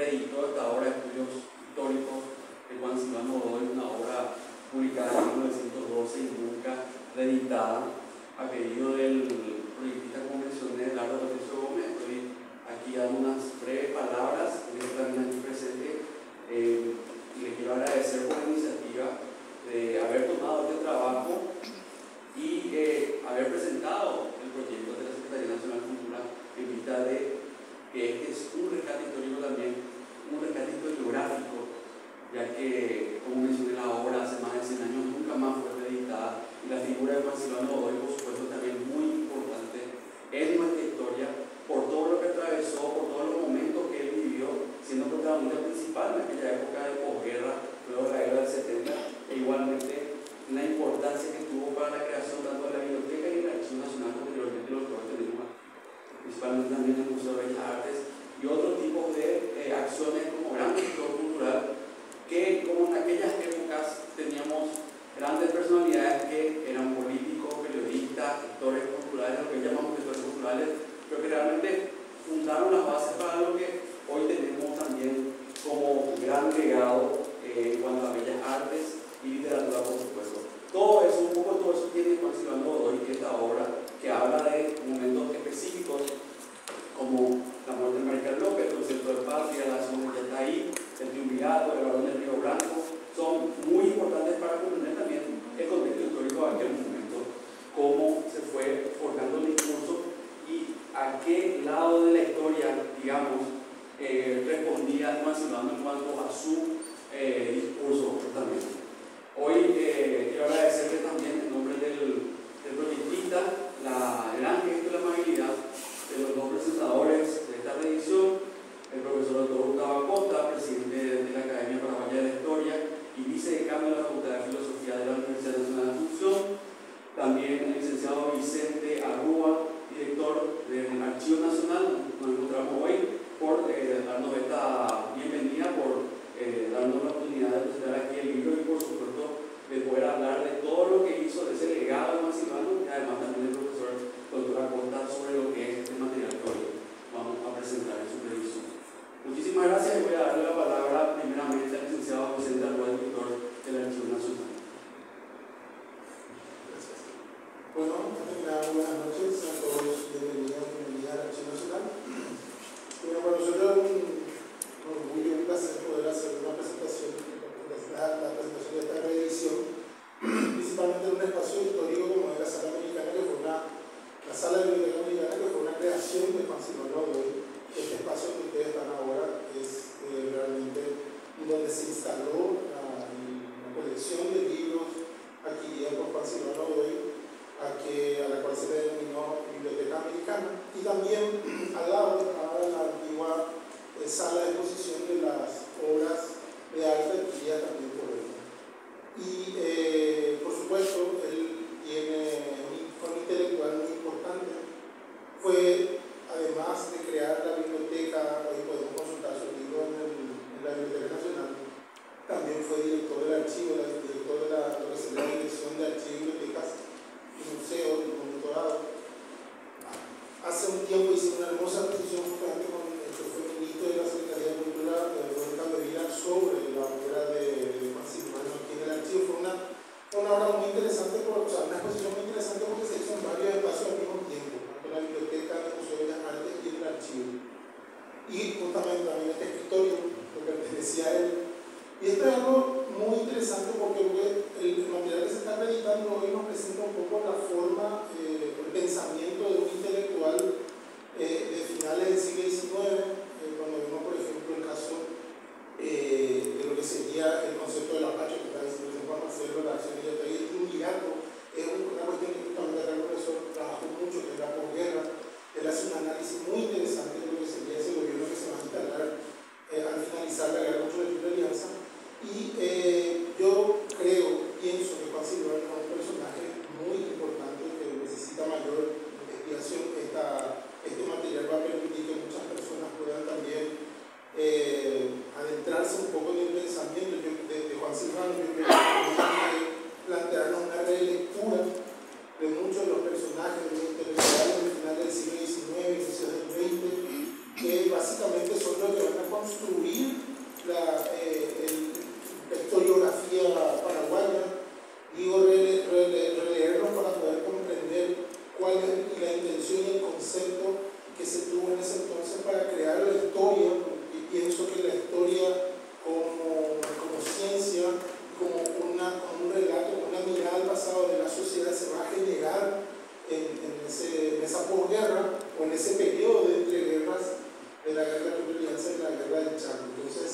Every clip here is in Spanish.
reeditó esta obra de estudios históricos de Juan Silvano Godoy, una obra publicada en 1912 y nunca reeditada, a pedido del proyectista, como mencioné, Eduardo Patricio Gómez. Estoy aquí dando unas breves palabras, que también aquí presente. Le quiero agradecer por la iniciativa de haber tomado este trabajo y haber presentado el proyecto de la Secretaría Nacional de Cultura en vista de que este es un rescate histórico también, un rescate historiográfico, ya que, como mencioné, la obra hace más de 100 años nunca más fue reeditada y la figura de Juan Silvano Godoy, por supuesto, también muy importante en nuestra historia por todo lo que atravesó, por todos los momentos que él vivió, siendo protagonista principal en aquella época de posguerra, luego de la guerra del 70, e igualmente la importancia que tuvo para la creación tanto de la biblioteca y el Archivo Nacional, posteriormente los que tenemos, principalmente también el Museo de Bellas Artes y otros tipos de acciones como gran gestor cultural, que como en aquellas épocas teníamos grandes personalidades que eran políticos, periodistas, gestores culturales, lo que llamamos gestores culturales, pero que realmente fundaron las bases para lo que hoy tenemos también como gran legado en cuanto a bellas artes y literatura, por supuesto. Todo eso tiene Juan Silvano Godoy, esta obra que habla de momentos específicos como la muerte de Maricar López, el concepto de patria, la zona que está ahí, el triunvirato, el varón del Río Blanco, son muy importantes para comprender también el contexto histórico de aquel momento, cómo se fue forjando el discurso y a qué lado de la historia, digamos, respondía Juan Silvano en cuanto a su discurso justamente. Hoy quiero agradecerle también en nombre del proyectista la gran gesto y la amabilidad de los dos presentadores de esta reedición, el profesor Dr. Gustavo Acosta, presidente de la Academia Paraguaya de la Historia y vicedecano de la Facultad de Filosofía de la Universidad Nacional de Asunción, también el licenciado Vicente Arrúa, director del Archivo Nacional. Nos encontramos hoy por darnos esta bienvenida, por darnos la oportunidad de presentar aquí el libro y, por supuesto, de poder hablar de todo lo que hizo, de ese legado de Juan Silvano, y además también el profesor Dr. Acosta sobre lo que es este material que hoy vamos a presentar en su previsión. Muchísimas gracias y voy a darle la palabra primeramente al licenciado Vicente Arrúa, director del Archivo Nacional. Gracias. Bueno, buenas noches a todos, bienvenidos al Archivo Nacional. Bueno, para nosotros es un orgullo y un placer poder hacer una presentación, la presentación de esta reedición, principalmente en un espacio histórico como es la Sala Americana, que fue la Sala de Biblioteca Americana, que fue una creación de Juan Silvano Godoy. Este espacio que ustedes están ahora es realmente donde se instaló la colección de libros adquirida por Juan Silvano Godoy, a la cual se le denominó Biblioteca Americana, y también al lado estaba la antigua sala de exposición de las obras de arte adquiridas también por él. Y por supuesto, él tiene un intelectual muy importante. Fue, además de crear la biblioteca, hoy podemos consultar su libro en la Biblioteca Nacional, también fue director del archivo, director de lo que sería la Dirección de Archivos y Bibliotecas y Museos del Momento Dado. Hace un tiempo hice una hermosa exposición justamente con el que fue ministro de la Secretaría de Cultura, Rubén Capdevila, sobre la obra de Juan Silvano aquí en el archivo. Fue una obra muy interesante, una exposición muy interesante porque se hizo en varios espacios al mismo tiempo, tanto en la biblioteca, en el Museo de Bellas Artes y en el archivo. Y justamente también este escritorio que pertenecía a él. Y esto es algo muy interesante porque el material que se está reeditando hoy nos presenta un poco la forma, el pensamiento de un intelectual de finales del siglo XIX, cuando vemos, por ejemplo, el caso de lo que sería el concepto de la patria, que está diciendo Juan Marcelo, la acción de el triunvirato. Es una cuestión que justamente el profesor trabajó mucho, que es la posguerra. Él hace un análisis muy interesante de lo que sería ese gobierno que se va a instalar al finalizar la guerra contra la Alianza. Y yo pienso que Juan Silvano es un personaje muy importante que necesita mayor investigación. Este material va a permitir que muchas personas puedan también adentrarse un poco en el pensamiento de Juan Silvano. Yo creo que plantearnos una relectura de muchos de los personajes de los intelectuales del final del siglo XIX, inicios del XX, que básicamente son los que van a construir la Triple Alianza en la guerra del Chaco. Entonces,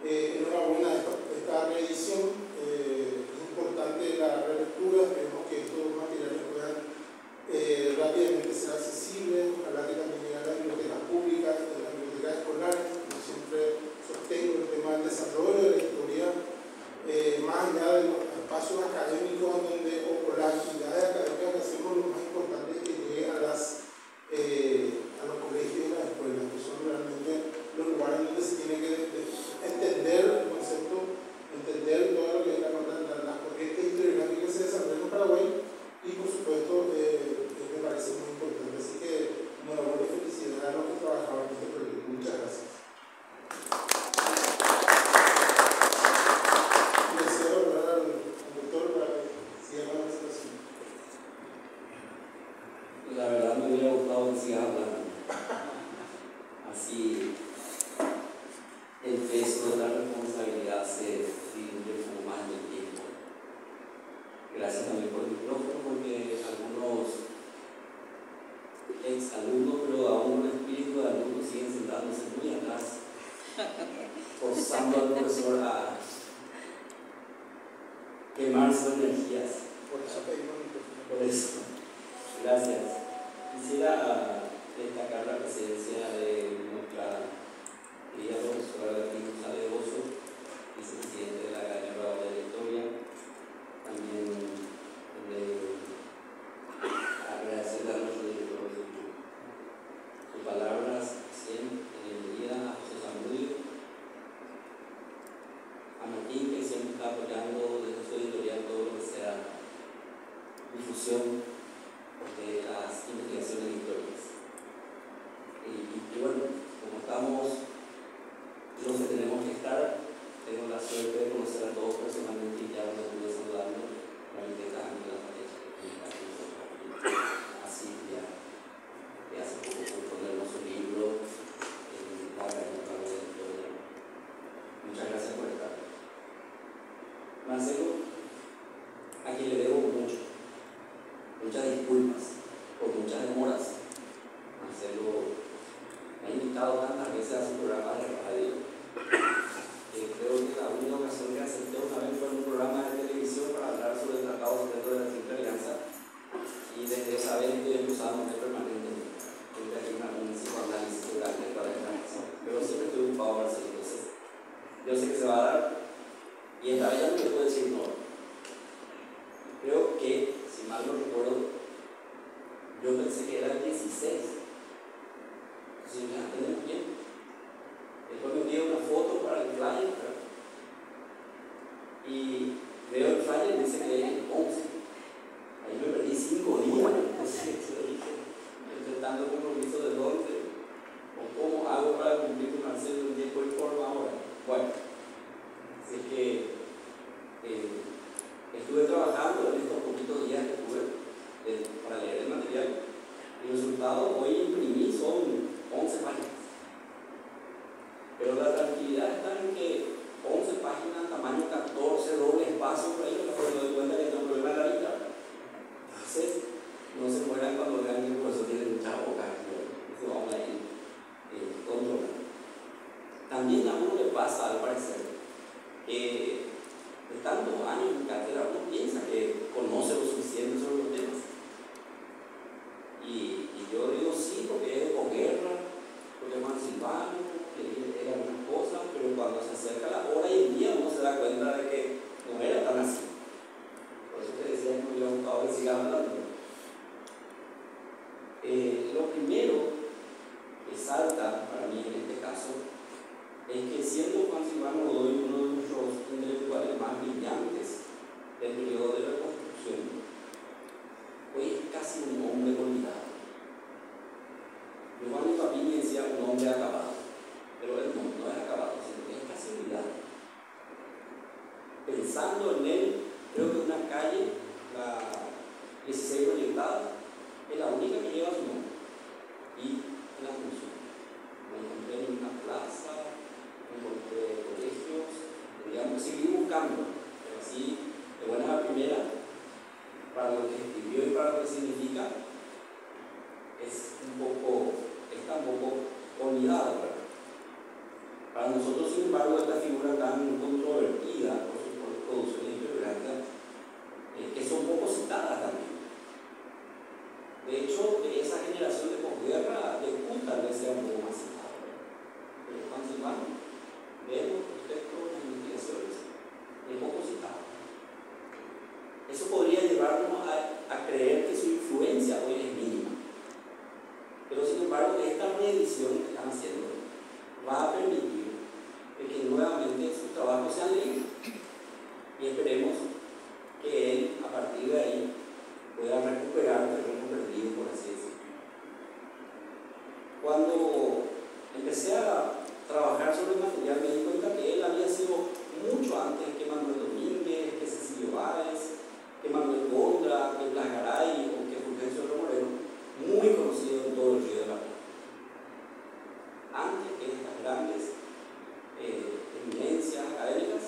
enhorabuena esta reedición. Es importante la relectura, esperemos que estos materiales puedan rápidamente ser accesibles, ojalá que también lleguen a las bibliotecas públicas, a las bibliotecas escolares. Yo siempre sostengo el tema del desarrollo de la historia, más allá de los espacios académicos donde, o por las actividades académicas que hacemos, lo más importante es que llegue a los colegios y a las escuelas, que son realmente los lugares donde se tiene que entender el concepto, entender todo lo que es las corrientes historiográficas que se desarrollan en Paraguay, y por supuesto me parece muy importante. Así que enhorabuena y felicidades a los que trabajaban en este proyecto. Muchas gracias. Le cedo al doctor para que siga la presentación. La verdad me hubiera gustado que sigas hablando. Así el peso de la responsabilidad se diluye como más en el tiempo. Gracias también por el micrófono, porque algunos exalumnos, pero aún un espíritu de alumnos, siguen sentándose muy atrás, forzando al profesor a quemar sus energías. Por eso pedimos el micrófono. Por eso, gracias. Quisiera destacar la presencia de nuestra querida profesora Beatriz González Oso, vicepresidente de la Academia Paraguaya de la Historia. También agradecerle a nuestro director de sus palabras, siempre bienvenida a José Zamudio, a Martín, que siempre está apoyando desde su editorial todo lo que sea difusión de las investigaciones históricas. Y bueno, como estamos los que tenemos que estar, tengo la suerte de conocer a todos personalmente y ya los estuve saludando, realmente tanto la pareja así ya, que hace poco publicó un hermoso libro en la Academia Paraguaya de la Historia. Muchas gracias por estar. Marcelo, a quien le debo mucho, muchas disculpas por muchas demoras. Marcelo me ha invitado tantas veces a su programa de radio. Creo que la única ocasión que acepté una vez fue en un programa de televisión para hablar sobre el Tratado Secreto de la Triple Alianza, y desde esa vez estoy acusándote permanentemente. Creo que hay un psicoanálisis grande para esta razón, pero siempre estoy ocupado, Marcelo. Entonces, yo sé que se va a dar, y esta vez ya no te puedo decir no. Creo que, si mal no recuerdo, yo pensé que era el 16. Si ya tenemos tiempo. Después me pide una foto para el flyer, ¿verdad? Y veo el flyer y dice que es el 11. Ahí me perdí 5 días. Entonces le dije, intentando compromiso de dónde o cómo hago para cumplir con Marcelo en tiempo y forma ahora. Bueno, así que estuve trabajando en estos poquitos días que tuve para leer el material. El resultado hoy imprimí son 11 páginas. Pero la tranquilidad está en que 11 páginas, tamaño 14, doble espacio, por ahí, porque me doy cuenta que tengo un problema de la vista. Entonces, no se mueran cuando vean que el profesor tiene mucha boca. Eso vamos a ir controlando. También a uno le pasa, al parecer, que de tantos años en cátedra uno piensa que conoce lo suficiente sobre los temas. Y yo digo sí, porque es de posguerra, porque es Silvano, que era algunas cosas, pero cuando se acerca la hora y el día uno se da cuenta de que no era tan así. Por eso te decía que me hubiera gustado que siga hablando. Lo primero que salta para mí en este caso es que, siendo Juan Silvano Godoy uno de nuestros intelectuales más brillantes del periodo de la Reconstrucción, hoy es casi un hombre olvidado. Giovanni Papini decía un hombre acabado, pero él no es acabado, sino que es casi olvidado. Pensando en él, creo que una calle, la 16 proyectada, es la única que lleva su nombre, y en la función. Me encontré en una plaza, me encontré colegios, digamos, seguí buscando, pero así, de buenas a primeras, para lo que escribió y para lo que significa, es tan poco olvidado, ¿verdad? Para nosotros, sin embargo, esta figura tan controvertida por sus producciones historiográficas, que son poco citadas también. De hecho, de esa generación de posguerra, de Kuhn tal vez sea un poco más citado. Pero Juan Silvano, vemos los textos, las investigaciones, es poco citado. Eso podría llevarnos a creer que su influencia hoy es mínima. Pero sin embargo, esta reedición que están haciendo va a permitir que nuevamente sus trabajos sean leídos. Y esperemos que él, a partir de ahí, pueda recuperar el terreno perdido, por así decirlo. Cuando empecé a trabajar sobre el material, me di cuenta que él había sido mucho antes que Manuel Domínguez, que Cecilio Báez, que Manuel Gondra, que Blas Garay o que Fulgencio Romoreno, muy conocido en todo el Río de la Plata. Antes que estas grandes eminencias académicas,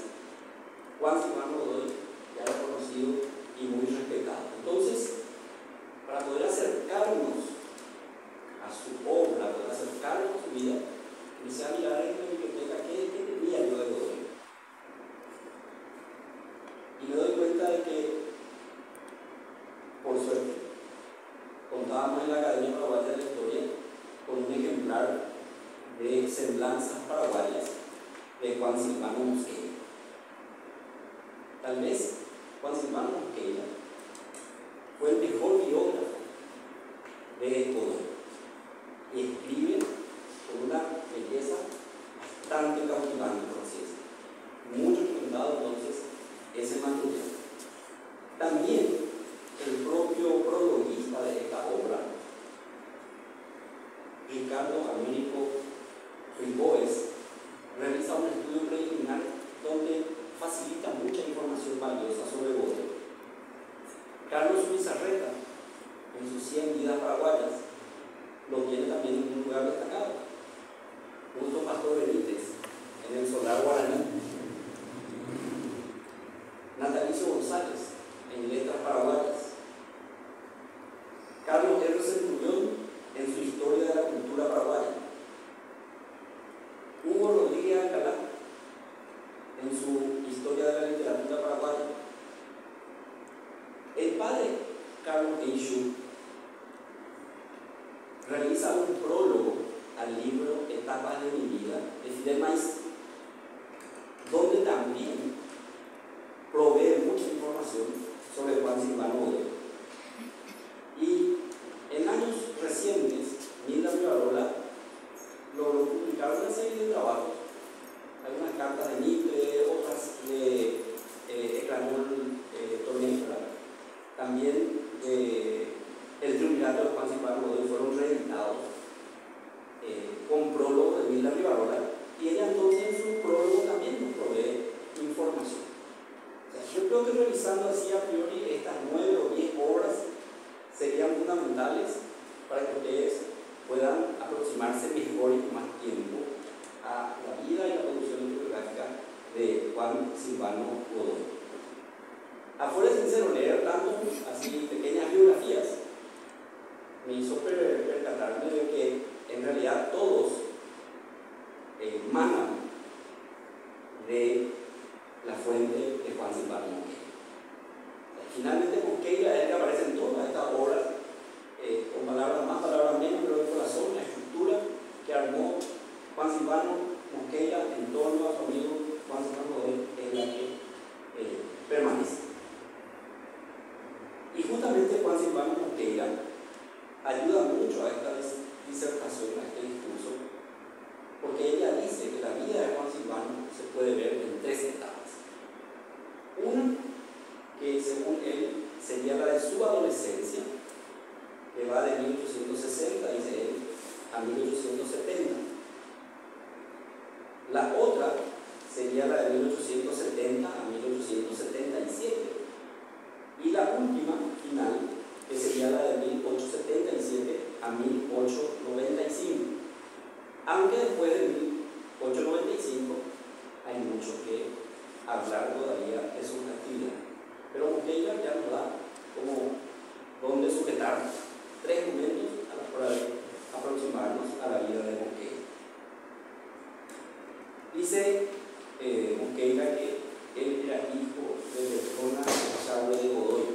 Juan Silvano Godoy ya era conocido y muy respetado. Entonces, para poder acercarnos a su obra, poder acercarnos a su vida, empecé a mirar en la biblioteca qué tenía yo de Godoy. Y me doy cuenta de que, por suerte, contábamos en la Academia Paraguaya de la Historia con un ejemplar de Semblanzas Paraguayas de Juan Silvano Mosqueira. Tal vez Juan Silvano Mosqueira fue el mejor biógrafo de Godoy y escribe con una belleza bastante cautivante, por así decirlo. Muy recomendado entonces ese material. También el propio prologuista de esta obra, Ricardo Américo Ripoes, realiza un estudio preliminar donde facilita mucha información valiosa sobre Godoy. Carlos Pizarreta, en sus 100 vidas paraguayas, lo tiene también en un lugar destacado. Justo Pastor Benítez, en el Solar Guaraní. Natalicio González, en Letras Paraguayas. Carlos R. Centurión, en su Historia de la Cultura Paraguaya. Hugo Rodríguez Alcalá, en su Historia de la Literatura Paraguaya. El padre Carlos Eixu realiza un prólogo al libro Etapas de mi vida de Fidel Maíz, donde también provee mucha información sobre Juan Silvano Godoy. Y en años recientes, Nilda Rivarola logró publicar una serie de trabajos, algunas cartas de Mitre, otras de Ecranol Tormenta, también el triunvirato de Juan Silvano Godoy, fueron reeditados con prólogo de Nilda Rivarola, y ella entonces en su prólogo también nos provee información. O sea, yo creo que revisando así a priori estas 9 o 10 obras serían fundamentales para que ustedes puedan aproximarse mejor y con más tiempo a la vida y la producción historiográfica de Juan Silvano Godoy. Afuera es sincero, leer tanto así pequeñas biografías me hizo percatarme de que en realidad todos emanan de la fuente de Juan Silvano Mosqueira. Finalmente Mosqueira es el que aparece en todas estas obras, con palabras más, palabras menos, pero el corazón, la estructura que armó Juan Silvano Mosqueira en torno a su amigo Juan Silvano Godoy es la que permanece. Y justamente Juan Silvano Mosqueira ayuda mucho a esta disertación, a este discurso, porque ella dice que la vida de Juan Silvano se puede ver en 3 etapas. Una, que según él sería la de su adolescencia, que va de 1860, dice él, a 1870. La otra sería la de 1870 a 1877. Y la última, final, que sería la de 1877 a 1895. Aunque después de 1895 hay mucho que hablar todavía de su actividad. Pero Mosqueira ya nos da como dónde sujetarnos 3 momentos para aproximarnos a la vida de Mosqueira. Dice Mosqueira que él era hijo de Bertona Echarro de Godoy,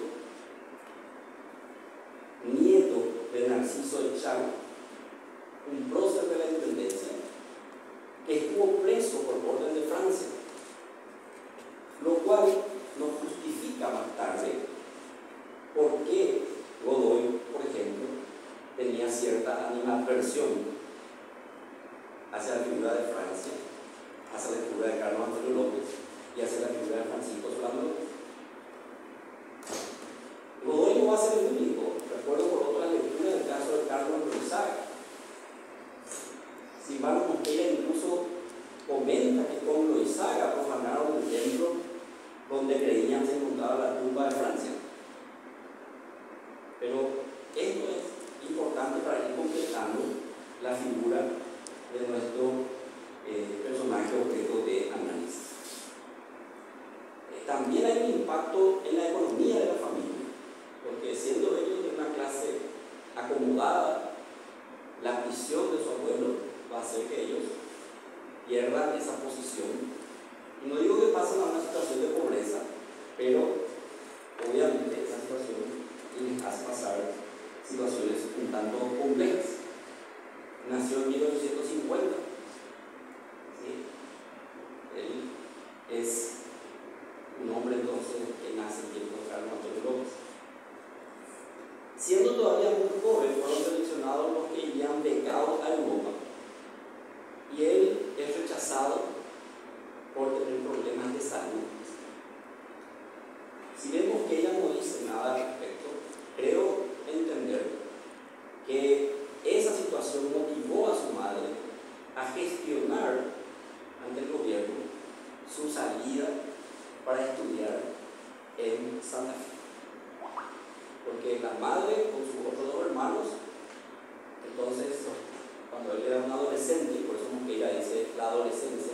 nieto de Narciso Echarro, un prócer de la intendencia, que estuvo preso por orden de Francia, lo cual nos justifica más tarde por qué Godoy, por ejemplo, tenía cierta animadversión hacia la figura de Francia, hacia la figura de Carlos Antonio López y hacia la figura de Francisco Solano López. Godoy no va a ser el único. Recuerdo por otra lectura del caso de Carlos Loizaga. Silvano Mosqueira incluso comenta que con Loizaga profanaron el templo donde creían se encontraba la tumba de Francia. Pero esto es importante para ir completando la figura de nuestro personaje objeto de análisis. También hay un impacto en la economía de la familia, porque siendo ellos de una clase acomodada, la prisión de su abuelo va a hacer que ellos pierdan esa posición. Y no digo que pasen a una situación de pobreza, pero obviamente esa situación les hace pasar situaciones un tanto complejas. Nació en 1850. ¿Sí? Él es un hombre entonces que nace en tiempo de Carlos Antonio López. Siendo todavía muy joven, fueron seleccionados los que irían becados a Europa. Y él es rechazado por tener problemas de salud. Si vemos que ella no dice nada al respecto, creo entender que esa situación motivó a su madre a gestionar ante el gobierno su salida para estudiar en Santa Fe. Porque la madre con sus otros dos hermanos, entonces cuando él era un adolescente, y por eso Mosqueira dice la adolescencia,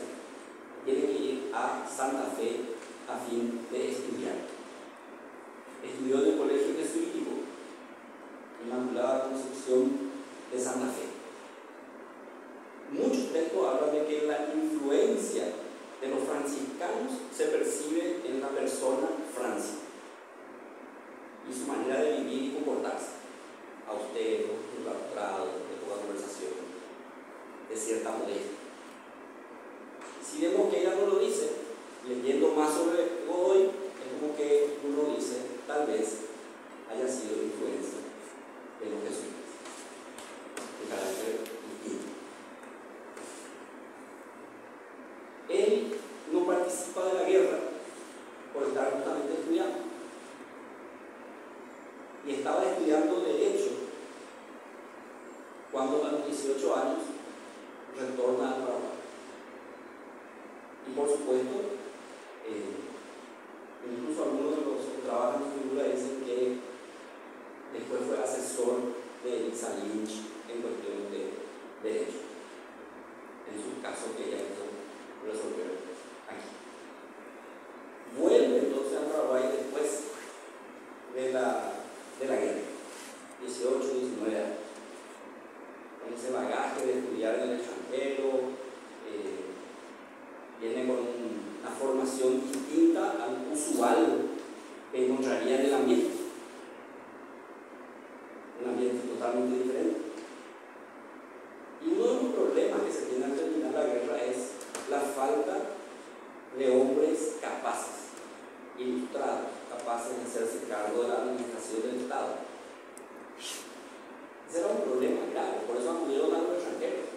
tiene que ir a Santa Fe a fin de estudiar. Estudió en el colegio jesuítico, Inmaculada Concepción de Santa Fe. Muchos textos hablan de que la influencia de los franciscanos se percibe en la persona Francia y su manera de vivir y comportarse, austero, enclaustrado, de poca conversación, de cierta modestia. Si vemos que ella no lo dice, leyendo más sobre Godoy, es como que uno dice, tal vez haya sido influencia de los jesuitas, de carácter distinto. Él no participa de la guerra por estar justamente estudiando. Y estaba estudiando Derecho cuando a los 18 años retorna al Paraguay. Y por supuesto, incluso algunos de los que trabajan en figura dicen que después fue asesor de Elisa Lynch en cuestiones de Derecho, en su caso que ella hizo resolver aquí. Vuelve entonces al Paraguay después de la guerra, 18, 19 años, con ese bagaje de estudiar en el extranjero, viene con una formación distinta al usual que encontraría en el ambiente, un ambiente totalmente diferente. Y uno de los problemas que se tiene al terminar la guerra es la falta de hombres capaces, ilustrados, capaces de hacerse cargo de la administración del Estado. Ese era un problema grave, por eso acudieron a los extranjeros.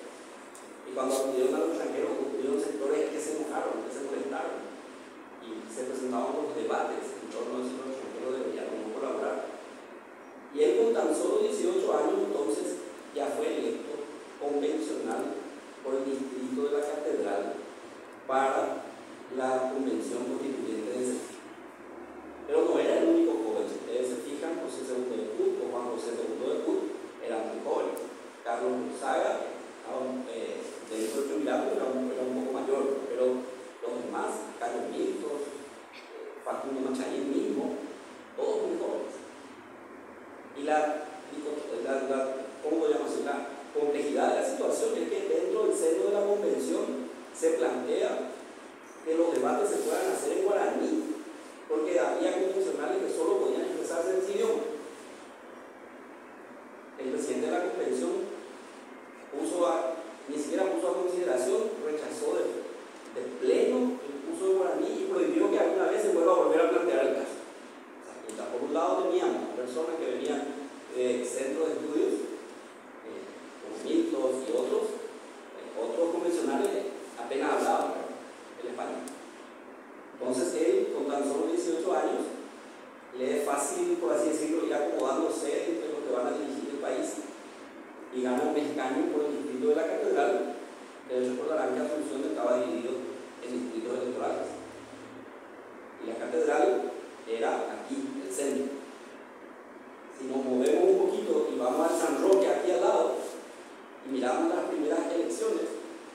Y cuando acudieron a los extranjeros, hubieron sectores que se enojaron, que se molestaron, y se presentaban los debates en torno a si los extranjeros deberían o no colaborar. Y él con tan solo 18 años entonces ya fue electo convencional por el distrito de la Catedral para la Convención Constituyente de Sevilla. Pero no era el único joven. Si ustedes se fijan, José II de Cut o Juan José II de Cut eran muy jóvenes. Carlos Gonzaga, dentro del jubilado, era un poco mayor, pero los demás, Carlos Mirtos, Facundo Machaín mismo, todos muy jóvenes. Y ¿cómo lo llamas? La complejidad de la situación es que dentro del seno de la convención se plantea debates se puedan hacer en guaraní, porque había convencionales que solo podían expresarse en ese idioma. El presidente de la convención ni siquiera puso a consideración, rechazó de pleno el uso de guaraní y prohibió que alguna vez se vuelva a volver a plantear el caso. O sea, por un lado teníamos personas que venían de centros de estudios, como Milton y otros convencionales apenas hablaban el español. Entonces él, con tan solo 18 años, le es fácil, por así decirlo, ir acomodándose entre los que van a dirigir el país y gana un escaño por el distrito de la catedral. Ustedes recordarán que Asunción estaba dividido en distritos electorales. Y la catedral era aquí, el centro. Si nos movemos un poquito y vamos al San Roque, aquí al lado, y miramos las primeras elecciones,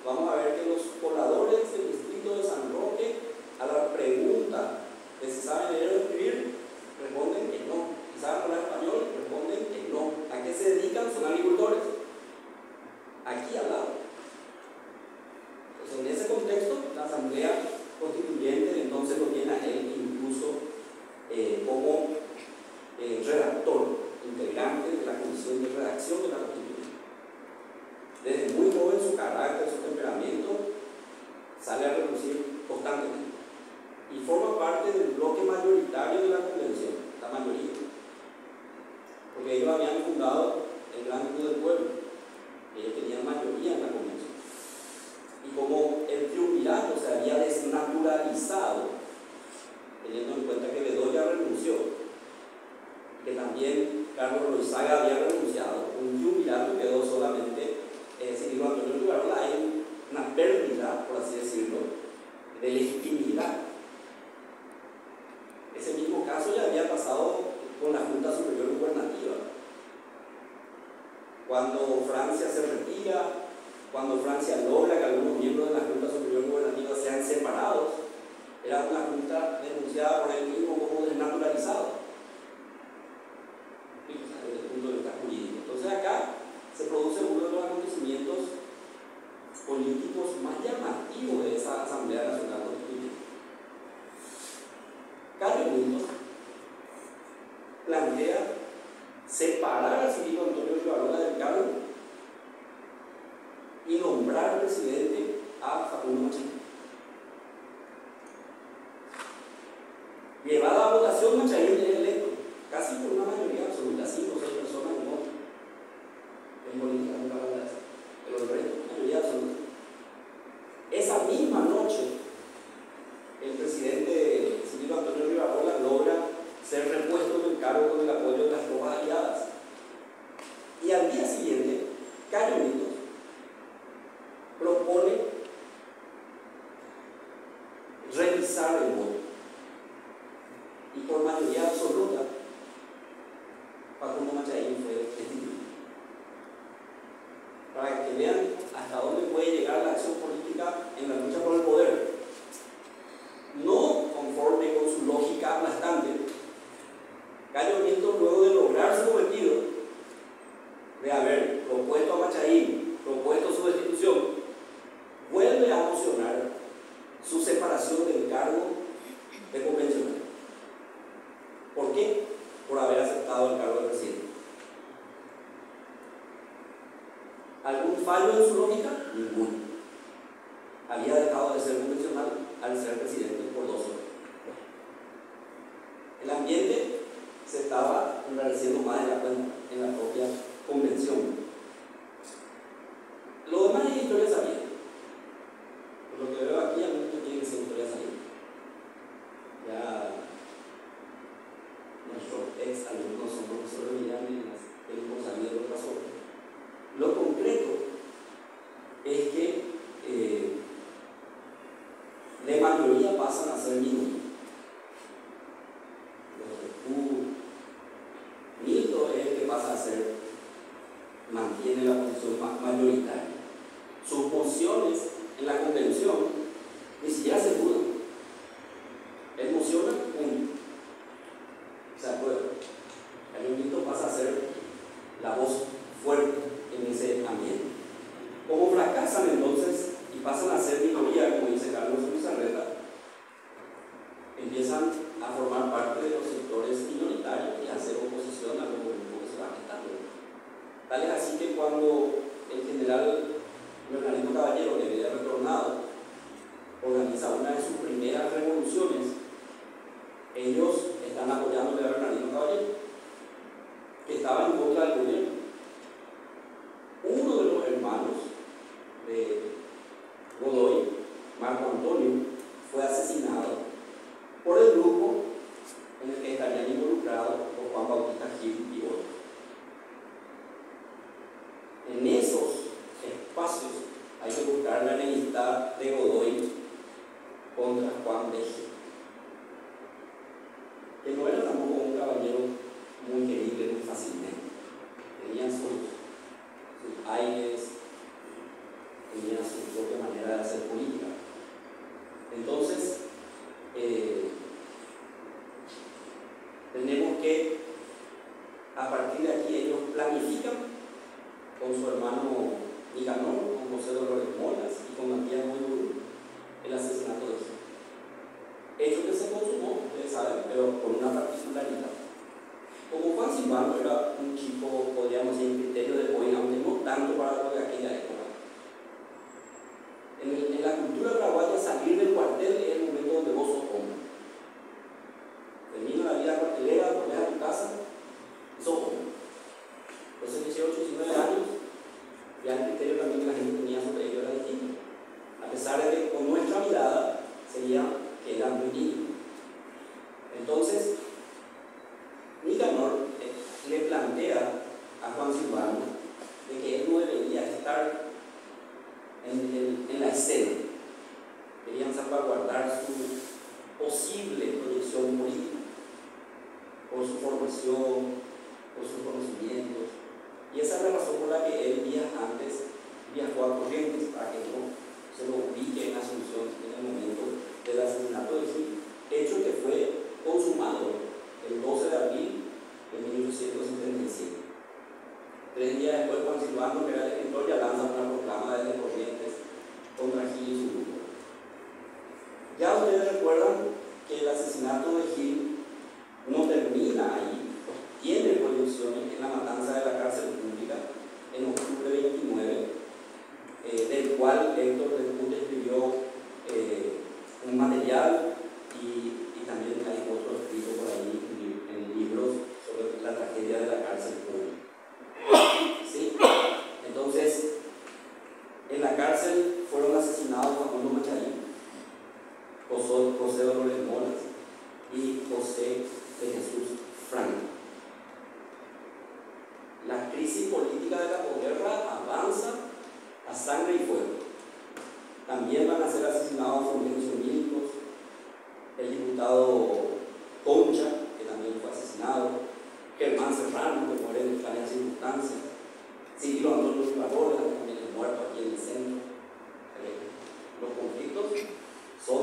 vamos a ver que los pobladores del distrito de San Roque, a la pregunta de si saben leer o escribir, responden que no. Si saben hablar español, responden que no. ¿A qué se dedican? Son agricultores. Aquí al lado. Entonces, en ese contexto, la Asamblea Constituyente entonces lo tiene a él incluso como redactor, integrante de la Comisión de Redacción de la Constitución. Desde muy joven su carácter, su temperamento sale a relucir constantemente y forma parte del bloque mayoritario de la Convención, la mayoría, porque ellos habían fundado el Gran Club del Pueblo, ellos tenían mayoría en la Convención, y como el triunvirato se había desnaturalizado, teniendo en cuenta que Bedoya renunció, que también Carlos Loizaga había renunciado, un triunvirato quedó solamente Cirilo Antonio Rivarola. Hay una pérdida, por así decirlo, de legitimidad. Ese mismo caso ya había pasado con la Junta Superior Gubernativa. Cuando Francia se retira, cuando Francia logra que algunos miembros de la Junta Superior Gubernativa sean separados, era una junta denunciada por él mismo como desnaturalizada, desde el punto de vista jurídico. Entonces acá se produce uno de los acontecimientos políticos más llamativos de esa Asamblea Nacional Constituyente. Carlos Milton plantea separar a Cirilo Antonio Rivarola del cargo y nombrar presidente a Facundo Machaín. Llevada a votación, Machaín es electo, casi por una mayoría absoluta, 5 o 6 personas en voto. En política nunca van a eso, pero el resto, mayoría absoluta. Esa misma noche, el presidente Cirilo Antonio Rivarola logra ser repuesto en el cargo con el apoyo de las tropas aliadas. Y al día siguiente, Cayo Milton propone revisar el voto. Y por mayoría absoluta, Facundo Machaín fue destituido. Para que vean hasta dónde puede llegar la acción política en la lucha por el poder. No conforme con su lógica aplastante, Cayo Milton, luego de lograr su cometido de haber propuesto a Machaín, propuesto su destitución, vuelve a mocionar su separación del cargo de convencional. ¿Por qué? Por haber aceptado el cargo de presidente. ¿Algún fallo en su lógica? Ninguno. Había dejado de ser convencional al ser presidente por 2 horas. El ambiente se estaba enrareciendo más de la cuenta en la propia convención. Lo demás es historia sabida. Por lo que veo aquí, a mí no tiene que ser historia sabida. Ya nuestros ex alumnos son profesores de Miami y hemos sabido lo que pasó. Lo concreto es que de mayoría pasan a ser minoría. Milton es el que pasa a ser, mantiene la posición mayoritaria. Sus posiciones en la convención ni siquiera se dudan. Él mociona, punto. Se aprueba. El Milton pasa a ser la voz fuerte en ese ambiente. empiezan a formar parte de los sectores minoritarios y a hacer oposición a los grupos que se van gestando. Tal es así que cuando el general Bernardino Caballero, que había retornado, organiza una de sus primeras revoluciones, ellos están apoyándole a Bernardino Caballero, que estaba en contra del gobierno. Uno de los hermanos de Godoy, Marco Antonio, fue asesinado por el grupo en el que estarían involucrados por Juan Bautista Gil y otros. En esos espacios hay que buscar la enemistad de Godoy contra Juan de Gil, que no era tampoco un caballero muy querible muy fácilmente. Tenían sus aires, tenían su propia manera de hacer política. Entonces, tenemos que, a partir de aquí, ellos planifican con su hermano Nicanor, con José Dolores Molas y con Matías Moyurú el asesinato de Gil. Hecho que se consumó, ustedes saben, pero con una particularidad. Como Juan Silvano era un chico, podríamos decir, en criterio de hoy, aunque no tanto para lo de aquella época. En la cultura paraguaya, salir del cuartel es el momento donde vos sos hombre. Termina la vida cuartelera, volvés a tu casa y sos hombre. Entonces, 18, 19 años, ya el criterio también que la gente tenía sobre ello era distinto. A pesar de que con nuestra mirada sería que eran muy niños. Entonces, Nicanor le plantea a Juan Silvano de que él no debería estar en la escena. Querían salvaguardar su posible proyección política por su formación, por sus conocimientos, y esa es la razón por la que él días antes viajó a Corrientes para que no se lo ubique en Asunción en el momento del asesinato de Gil, hecho que fue consumado el 12 de abril de 1877. 3 días después, Juan Silvano, que era el escritor, ya lanza una proclama desde Corrientes contra Gil y su grupo. Ya ustedes recuerdan que el asesinato de Gil no termina ahí, tiene proyecciones en la matanza de la cárcel pública en octubre 29, del cual Héctor Después escribió un material y también hay otro escrito por ahí en libros sobre la tragedia de la cárcel pública. ¿Sí? Entonces, en la cárcel fueron asesinados Facundo Macharín, José Dolores Molas y José de Jesús Franco. La crisis política de la posguerra avanza a sangre y fuego. También van a ser asesinados Fulgencio Miltos, el diputado Concha, que también fue asesinado, Germán Serrano, que muere en extrañas circunstancias, Cirilo Antonio Ibarrola, que también es muerto aquí en el centro. Los conflictos son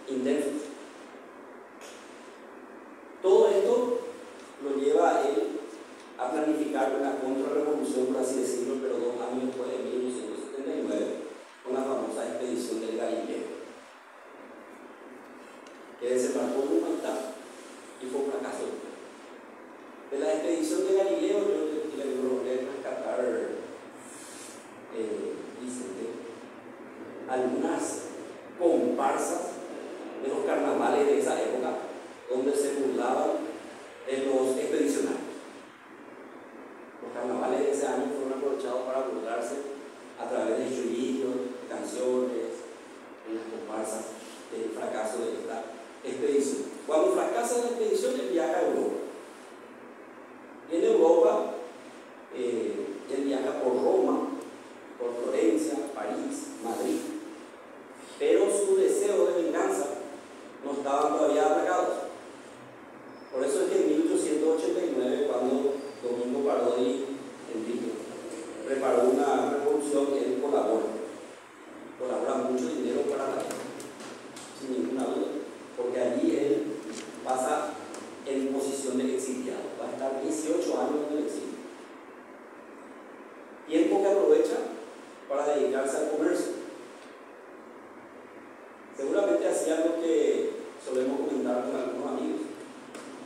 intensos. Todo esto lo lleva a él a planificar una contrarrevolución, por así decirlo, pero 2 años después de 1879, con la famosa expedición del Galileo, que desembarcó en Humaitá y fue un fracaso. De la expedición de Galileo yo le logré rescatar, algunas comparsas de los carnavales de esa época, donde se burlaban de los expedicionarios. Los carnavales de ese año fueron aprovechados para burlarse a través de juicios, canciones, en las comparsas del fracaso de esta expedición. Cuando fracasa la expedición, él viaja a Europa. Y en Europa, él viaja por Roma, por Florencia, París, Madrid. Pero su deseo de venganza no estaban todavía aplacados. Por eso es que en 1889, cuando Domingo Parodi, Enrique, preparó una revolución, él colabora mucho dinero para la guerra, sin ninguna duda, porque allí él pasa en posición de exiliado, va a estar 18 años en el exilio. Tiempo que aprovecha para dedicarse al comercio. Seguramente hacía lo que solemos comentar con algunos amigos.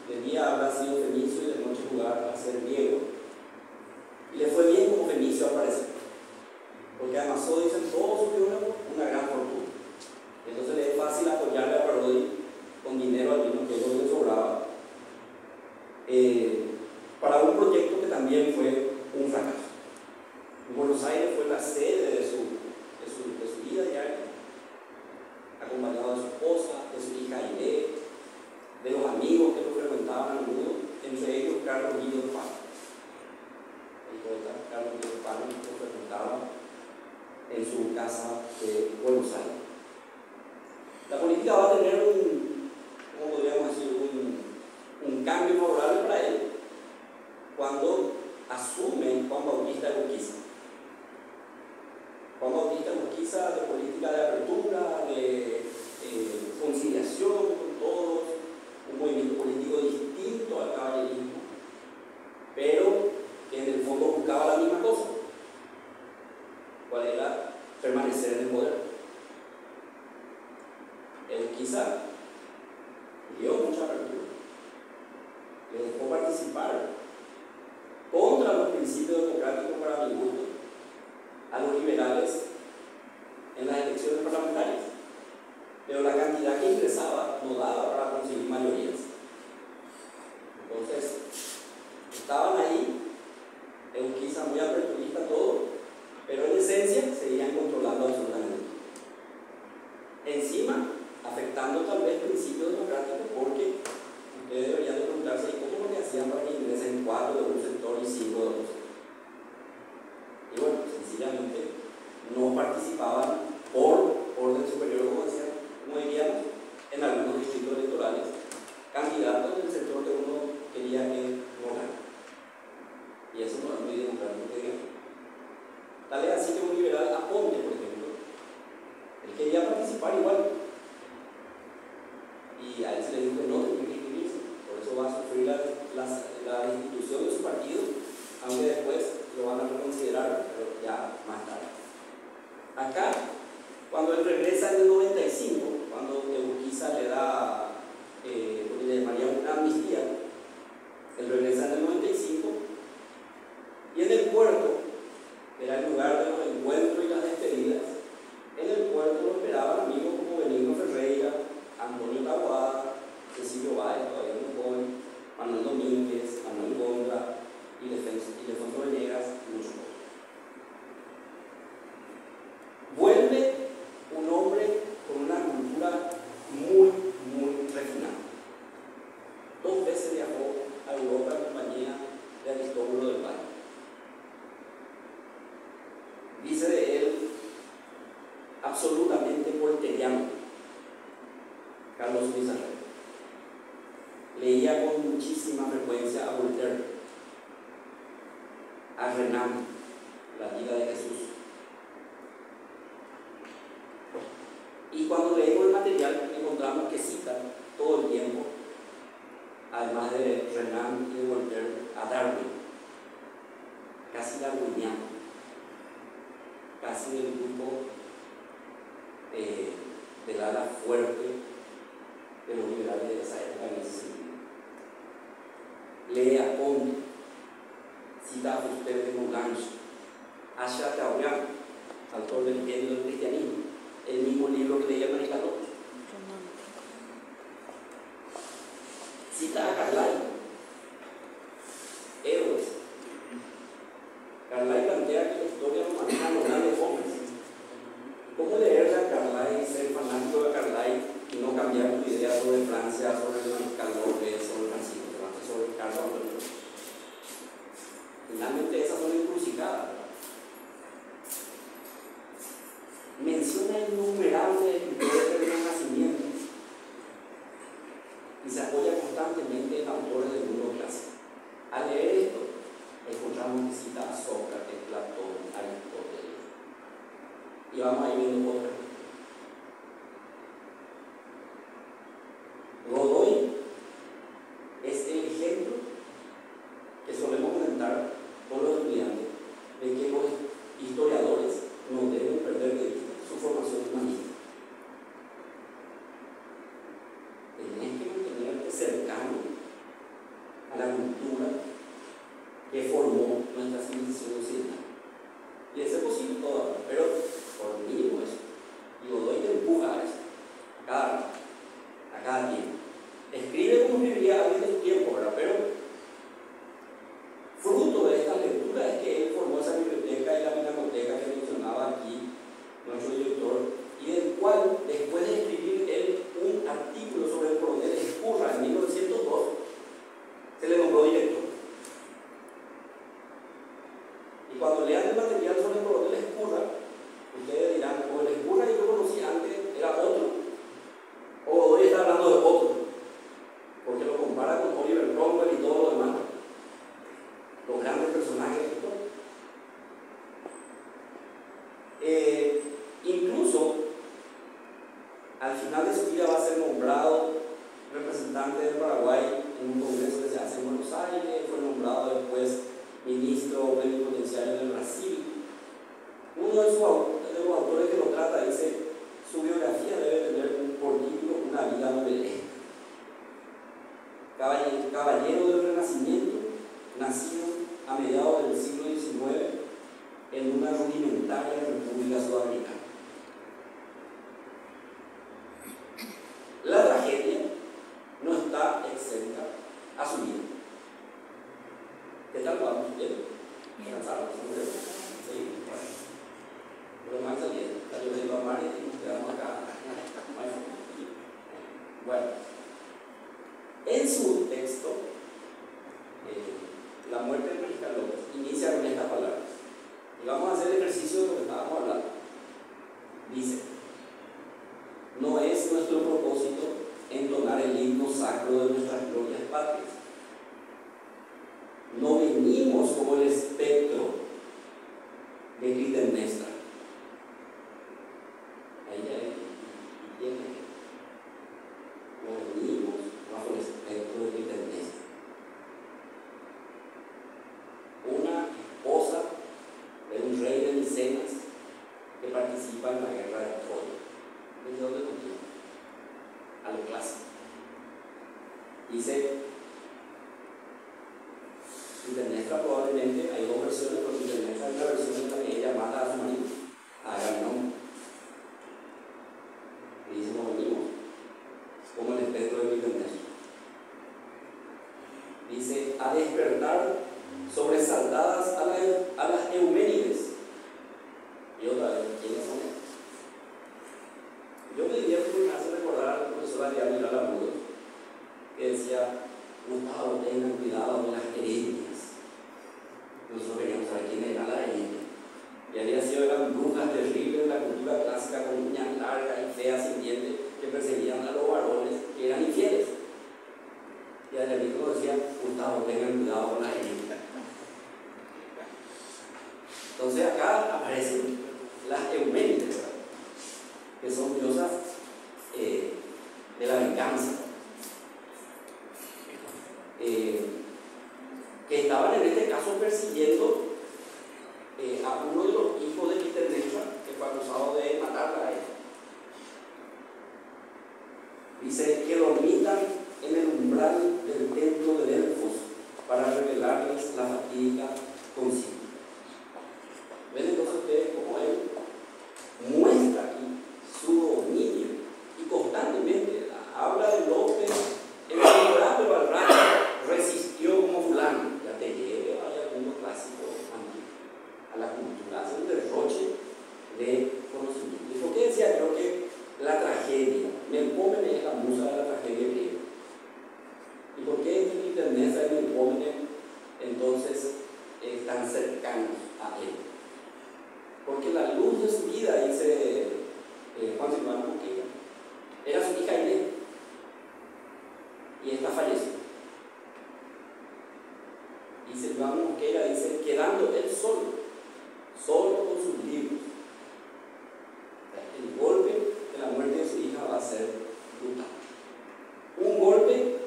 De día habrá sido Fenicio y de noche jugar a ser Diego. Y le fue bien como Fenicio al parecer, porque amasó, dicen todos sus biólogos, una gran fortuna. Entonces le es fácil apoyarle a Parodi con dinero al mismo tiempo que le sobraba, para un proyecto que también fue un fracaso. Buenos Aires fue la sede de su vida diaria, acompañado de su esposa, de su hija Aide, de los amigos que lo frecuentaban a menudo, entre ellos Carlos Guido Pano. El poeta Carlos Guido Pano lo frecuentaba en su casa de Buenos Aires. La política va a tener ¿cómo podríamos decir? Un cambio favorable para él cuando asume Juan Bautista de Urquiza. Juan Bautista de Urquiza, de política de apertura, de conciliación con todos, un movimiento político distinto al caballerismo, pero que en el fondo buscaba la misma cosa. ¿Cuál era? Permanecer en el poder. Urquiza dio mucha apertura, le dejó participar contra los principios democráticos, para mi gusto, a los liberales en las elecciones parlamentarias, pero la cantidad que ingresaba no daba para conseguir mayorías. Entonces, estaban ahí, Urquiza muy aperturista todo, pero en esencia seguían controlando absolutamente todo. Encima, afectando tal vez principios democráticos, porque ustedes deberían de preguntarse cómo lo que hacían para que ingresen 4 de un sector y 5 de otro sector. Y bueno, sencillamente no participaban por orden superior, como diríamos, en algunos distritos electorales, candidatos del sector que uno quería que no ganara. Y eso no es muy democrático, digamos. Tal es así que un liberal, Aponte, por ejemplo, él quería participar igual. Y a él se le dijo que no tenía que inscribirse, por eso va a sufrir la destitución de su partido, aunque después lo van a reconsiderar, pero ya más tarde. Acá, cuando él regresa en el 95, cuando Urquiza le da, le llamaría una amnistía, él regresa en el 95, y en el puerto, que era el lugar de los encuentros y las despedidas, en el puerto lo esperaban amigos como Benigno Ferreira, Antonio Taboada, Cecilio Báez, todavía muy joven, Manuel Domínguez, Manuel Gondra, Ildefonso Venegas y muchos otros. Vuelve un hombre con una cultura muy, muy refinada. 2 veces viajó a Europa en compañía de Aristóbulo del Valle. Dice de él, absolutamente volteriano, Carlos Luis Herrera. Leía con muchísima frecuencia a Voltaire, a Renan, la Liga de Jesús. Y cuando leemos el material encontramos que cita todo el tiempo, además de Renan y de Voltaire, a Darwin, casi darwiniano, casi del grupo del ala fuerte de los liberales de esa época en ese sentido. Lee a Ponte, cita a Fuster de Moulange, a Chateaubriand, autor del Genio del Cristianismo, el mismo libro que leía Maricarlo. Cita a Carlyle, héroes. Carlyle plantea que la historia nos maneja a los grandes hombres. ¿Cómo leerle a Carlyle, ser fanático de Carlyle y no cambiar tu idea sobre Francia, sobre el Mariscal López, sobre Francisco, sobre Carlos Antonio? Finalmente esas son encrucijadas. Menciona innumerables escritores del Renacimiento y se apoya constantemente en autores Al final de su vida va a ser nombrado representante de Paraguay en un congreso que se hace en Buenos Aires, fue nombrado después ministro plenipotenciario del Brasil. Uno de los autores que lo trata dice: su biografía debe tener por título una vida novelesca. Caballero del Renacimiento, nacido a mediados del siglo XIX en una rudimentaria república sudamericana. La tragedia no está exenta a su vida. ¿Qué tal vamos? ¿Bien? ¿Cansados? Sí, bueno. Pero más saliendo. Yo vengo a Mar y nos quedamos acá. Bueno. En su texto, La muerte de Mariscal López inicia con estas palabras. Y vamos a hacer el ejercicio de lo que estábamos hablando. Dice: no es nuestro propósito entonar el himno sacro de nuestras glorias patrias. No venimos como el espectro de Clitemnestra. Ahí tiene. No venimos bajo el espectro de Clitemnestra. Una esposa de un rey de Micenas que participa en la guerra de Troya. ¿Desde dónde continúa? A lo clásico. Dice: Clitemnestra, probablemente hay dos versiones, pero Clitemnestra es la versión en la que ella mata a su marido, a Agamenón. Y dice: no venimos como el espectro de Clitemnestra. Dice: a despertar sobresaltadas a las Euménides. Y otra vez, ¿quiénes son estos? Yo me divierto porque me hace recordar a la profesora Diana Lamudo, que decía: Gustavo, tengan cuidado de las heredias. Nosotros queríamos saber quién era la heredia. Y había sido, eran brujas terribles de la cultura clásica, con uñas largas y feas sin dientes, que perseguían a los varones que eran infieles. Y Adriano decía: Gustavo, tengan cuidado con las heredias. Entonces acá aparecen las Euménides, ¿verdad?, que son diosas de la venganza, que estaban en este caso persiguiendo a uno de los hijos de Clitemnestra, que fue acusado de matarla a ella. Dice: que dormitan en el umbral del templo de Delfos para revelarles la fatídica consigna. ¿Ven entonces ustedes cómo él muestra aquí su dominio y constantemente habla de López, el honorable Valrato resistió como fulano? Ya te lleve al mundo clásico antiguo, a la cultura, hace un derroche de conocimiento. ¿Y por qué decía yo que la tragedia, Melpómenes es la musa de la tragedia griega? ¿Y por qué en Clitemnestra y Melpómenes entonces están cercanos a él? Porque la luz de su vida, dice Juan Silvano Mosquera, era su hija Inés, y esta falleció. Y Silvano Mosquera dice: quedando él solo con sus libros, el golpe de la muerte de su hija va a ser brutal. Un golpe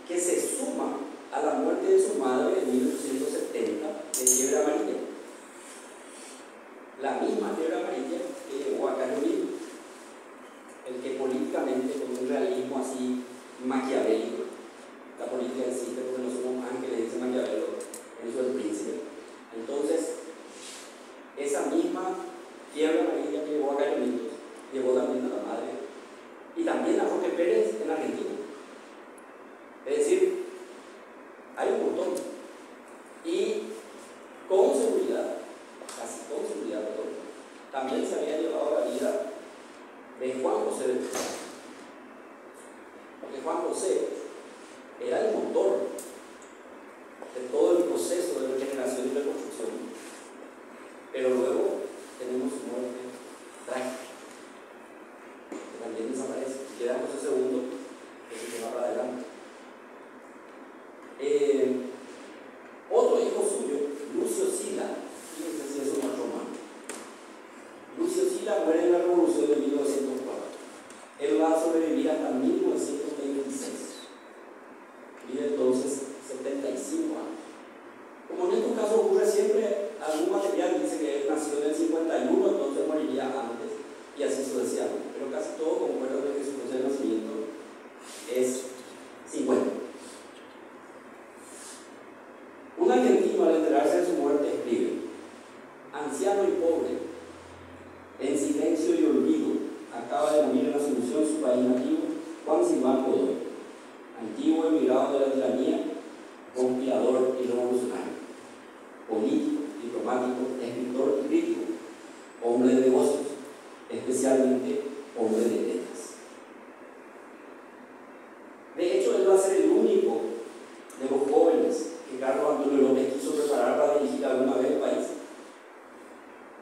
que se suma a la muerte de su madre en 1870 de fiebre amarilla. La misma fiebre amarilla que llevó a Carolina, el que políticamente, con un realismo así maquiavélico, la política existe porque no somos ángeles, dice Maquiavelo en su El Príncipe. Entonces, esa misma fiebre amarilla que llevó a Carolina llevó también a la madre y también a Roque Pérez en Argentina. Es decir, hay un montón. Y con seguridad, casi con seguridad, también se había llevado la vida de Juan José de Pescara. Porque Juan José era el motor de todo el proceso de regeneración y reconstrucción. Pero luego tenemos su muerte trágica, que también desaparece. Si quedamos ese segundo, que se va para adelante. Otro hijo suyo, Lucio Sila, fíjense si es un romano. Lucio Sila muere en la Revolución de 1904. Él va a imaginativo, Juan Silván Godoy, antiguo emigrado de la tiranía, conspirador y revolucionario, político, diplomático, escritor y crítico, hombre de negocios, especialmente hombre de letras. De hecho, él va a ser el único de los jóvenes que Carlos Antonio López quiso preparar para dirigir alguna vez el país,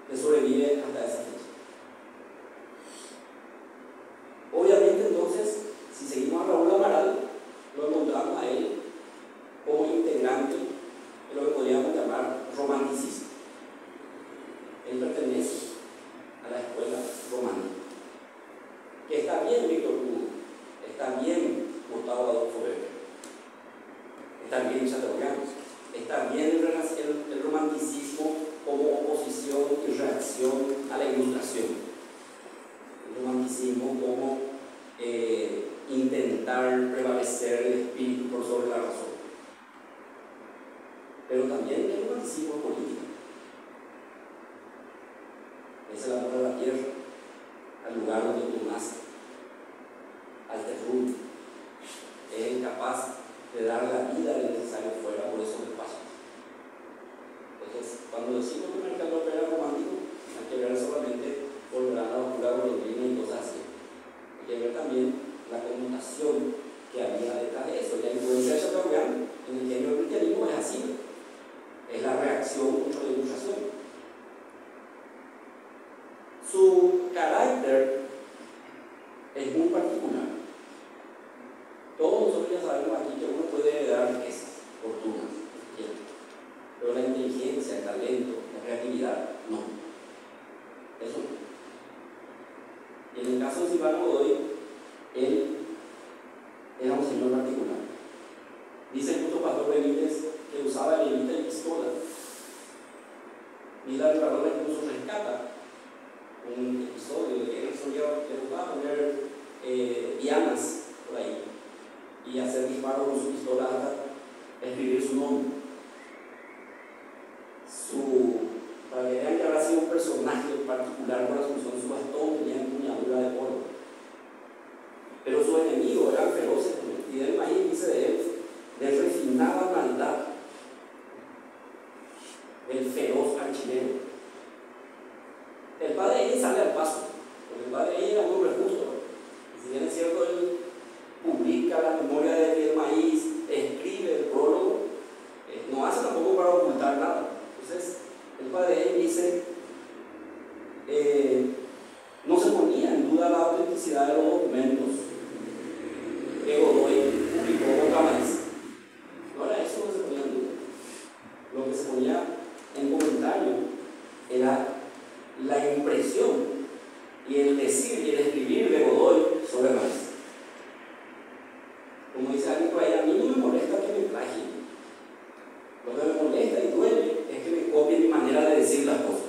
que sobrevive hasta esa fecha. Obviamente, entonces, si seguimos a Raúl Amaral, lo encontramos a él como integrante de lo que podríamos llamar romanticismo. Él pertenece a la escuela romántica, que está bien Víctor Hugo, está bien Gustavo Adolfo Bécquer, está bien Chateaubriand, está bien el romanticismo como oposición y reacción a la Ilustración, el romanticismo como intentar prevalecer el espíritu por sobre la razón, pero también el romanticismo político. Es el amor a la tierra, al lugar donde tú naces, al terruño. Es incapaz de dar la vida necesaria fuera por esos espacios. Entonces, cuando decimos que Mercado López era romántico, hay que ver solamente por la oscura golondrina y cosas así. Hay que ver también la connotación que había detrás de eso. La influencia de Chateaubriand en el genio del cristianismo es así. Es la reacción contra la Ilustración. Su carácter es muy particular. Todos nosotros ya sabemos aquí que uno puede heredar riquezas, fortunas, pero la inteligencia, el talento, la creatividad, no. Eso no. Y en el caso de Silvano Godoy, él era un señor particular. Dice el justo pastor Benítez que usaba levita y pistola. Mira, el valor incluso rescata un episodio de que él le gustaba poner dianas por ahí y hacer disparos con su pistola hasta escribir su nombre. Para que vean que habrá sido un personaje particular por la asunción, su bastón tenía empuñadura de oro. Pero sus enemigos eran feroces, y del maíz dice de él, de refinada maldad, el feroz archivero. El padre de ella sale al paso, porque el padre de ella era un hombre justo. Y si bien es cierto, él publica la memoria de maíz, escribe el prólogo, no hace tampoco para ocultar nada. Entonces, el padre de ella dice, no se ponía en duda la autenticidad de los documentos que Godoy publicó contra Maíz. No era eso lo que se ponía en duda. Lo que se ponía en comentario era la impresión y el decir y el escribir de Godoy sobre Maíz. Como dice alguien por ahí, a mí no me molesta que me plagien. Lo que me molesta y duele es que me copien mi manera de decir las cosas.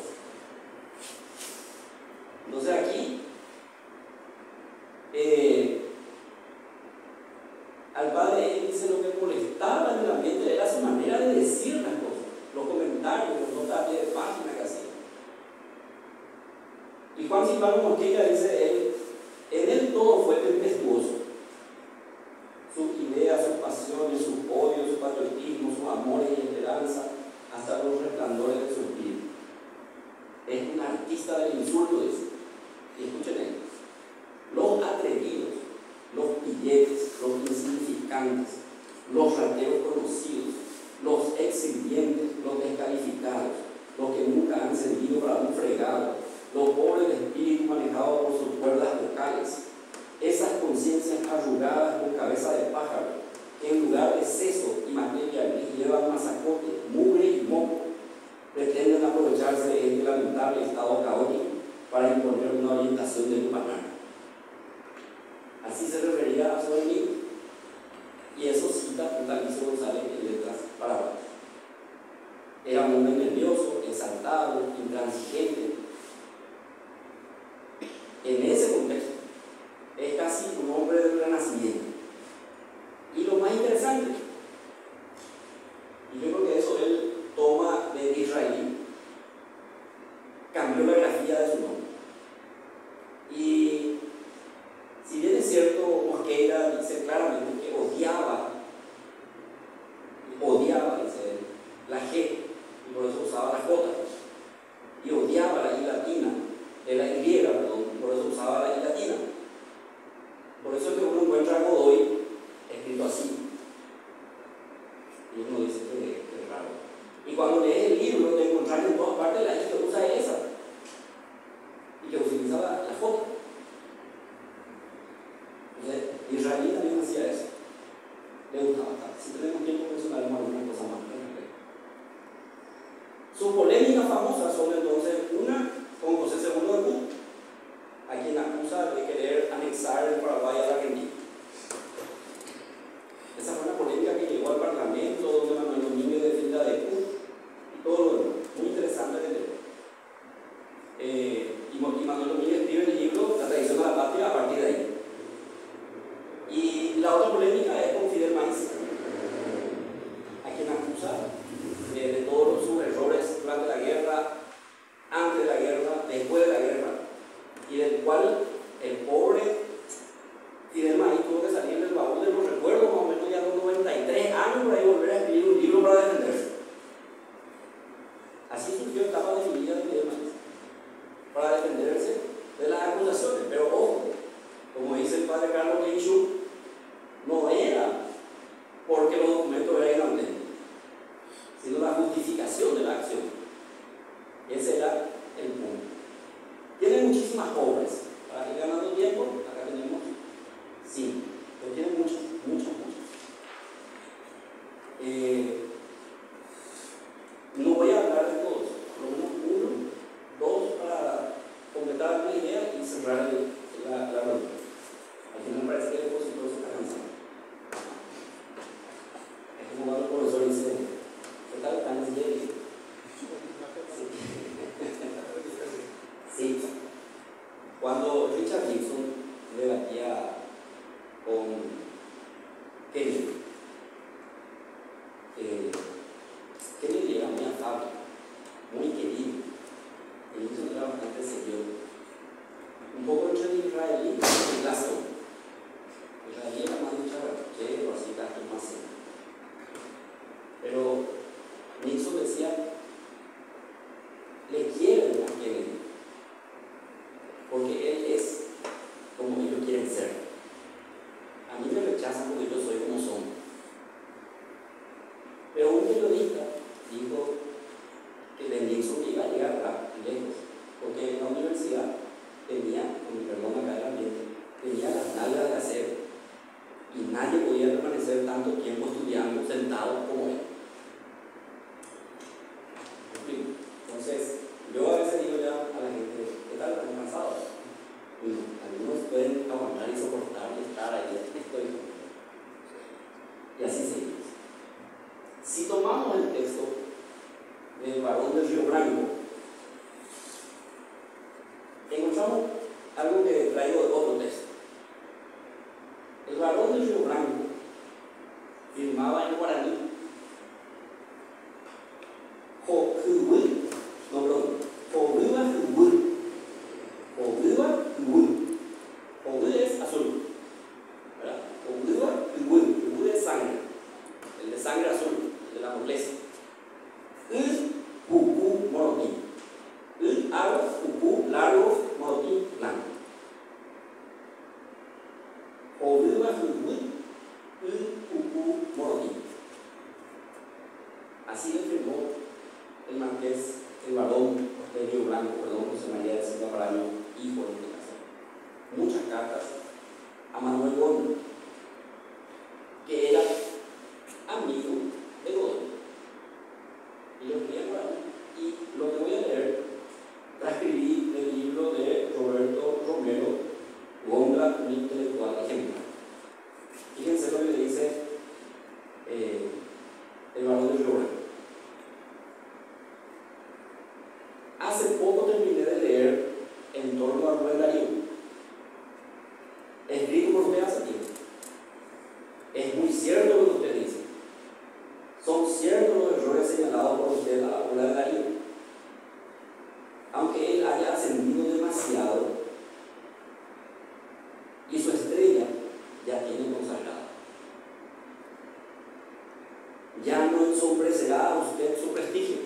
Entonces aquí al padre él dice lo que molestaba en el ambiente era su manera de decir las cosas, los comentarios, los notas de página que hacía. Y Juan Silvano Mosqueira dice él, en él todo fue tempestuoso. Sus ideas, sus pasiones, sus odios, su patriotismo, sus amores y esperanza, hasta los resplandores de su espíritu. Es un artista del insulto, dice. Y escuchen esto: los atrevidos, los pilletes, los insignificantes, los rateros conocidos, los exhibientes, los descalificados, los que nunca han servido para un fregado, los pobres de espíritu manejados por sus cuerdas vocales, esas conciencias arrugadas con cabeza de pájaro, que en lugar de seso y materia gris llevan masacote, mugre y moco, pretenden aprovecharse de este lamentable estado caótico para imponer una orientación del lupanar. Así se refería a su enemigo. Y eso cita Vitalicio González en Letras para Abajo. Era un hombre nervioso, exaltado, intransigente. En ese contexto, es casi un hombre del Renacimiento. Y lo más interesante, y yo creo que eso él toma de israelí, cambió la grafía de su nombre. Y si bien es cierto, Sequeira dice claramente que odiaba, dice él, la G, y por eso usaba la J, y odiaba la I latina, la Y, perdón, y por eso usaba la I latina. Por eso es que uno encuentra a Godoy escrito así, y uno dice que es raro. Y cuando lees el libro, te encontrás en todas partes la I que usa esa, y que utiliza la J. Entonces, Israel también hacía eso. Le gustaba tanto. Si tenemos tiempo, mencionaremos alguna cosa más. Sus polémicas famosas son entonces una con José II de Butt, a quien acusa de querer anexar el Paraguay a la Argentina. Esa fue una polémica que llegó al Parlamento, donde Manuel Domínguez defiende a Butt y todo lo demás. Muy interesante de leer. Y Manuel Domínguez escribe el libro La traición a la patria a partir de ahí. Y la otra polémica es con Fidel Maíz, a quien acusa de todos sus errores durante la guerra, antes de la guerra, después de la guerra, y del cual el pobre Fidel Maíz tuvo que salir del baúl de los recuerdos, más o menos ya con 93 años, para volver a escribir un libro para defenderse. Así surgió etapa de mi vida de Fidel Maíz, para defenderse de las acusaciones. Pero ojo, como dice el padre Carlos Leinchuk, no era porque los documentos eran inauténticos, sino la justificación de la acción. Ese era el punto. Tiene muchísimas obras. Para ir ganando tiempo, acá tenemos 5, pero tiene muchas. No voy a hablar de todos, por lo menos 1, 2 para completar una idea y cerrar la ronda. Al final me parece que el expositor se está cansado. Es como cuando el profesor dice: ¿qué tal? ¿Tan sencillo? Sí. Cuando Richard Nixon debatía con Kennedy, Kennedy era muy afable, muy querido, y Nixon era bastante serio, un poco entre el israelí y el Glasgow. El israelí era más dicharachero, así casi más serio. Pero Nixon decía: le quieren a Kennedy, porque él es como ellos quieren ser. A mí me rechazan porque yo soy como son. Pero un periodista dijo que de Nixon iba a llegar lejos, porque en la universidad tenía, con mi perdón acá del ambiente, tenía las nalgas de acero, y nadie podía permanecer tanto tiempo estudiando sentado como él. Entonces, yo a veces digo ya a la gente: ¿qué tal? ¿Están cansados? Y algunos pueden aguantar y soportar y estar ahí, estoy. Y así seguimos. Si tomamos el texto del Barón del Río Branco, encontramos algo que traigo de otro texto. El Barón del Río Branco firmaba en guaraní es azul, ¿verdad? Es sangre, el de sangre azul, el de la nobleza. Morotín. Largo, morotín, blanco. Morotín. Así le firmó el marqués, el barón de Río Branco, José María de Silva Paraño, hijo de este caso. Muchas cartas a Manuel Gondo, que era amigo de Godoy, y lo escribía por ahí. Y lo que voy a leer transcribí del libro de Roberto Romero, Gondra, un intelectual ejemplar. Fíjense lo que le dice el barón de Río Branco. Hace poco terminé de leer En torno a Rubén Darío, escrito por usted hace tiempo. Es muy cierto lo que usted dice. Son ciertos los errores señalados por usted a la obra de Darío. Aunque él haya ascendido demasiado y su estrella ya ensombrecerá a usted su prestigio.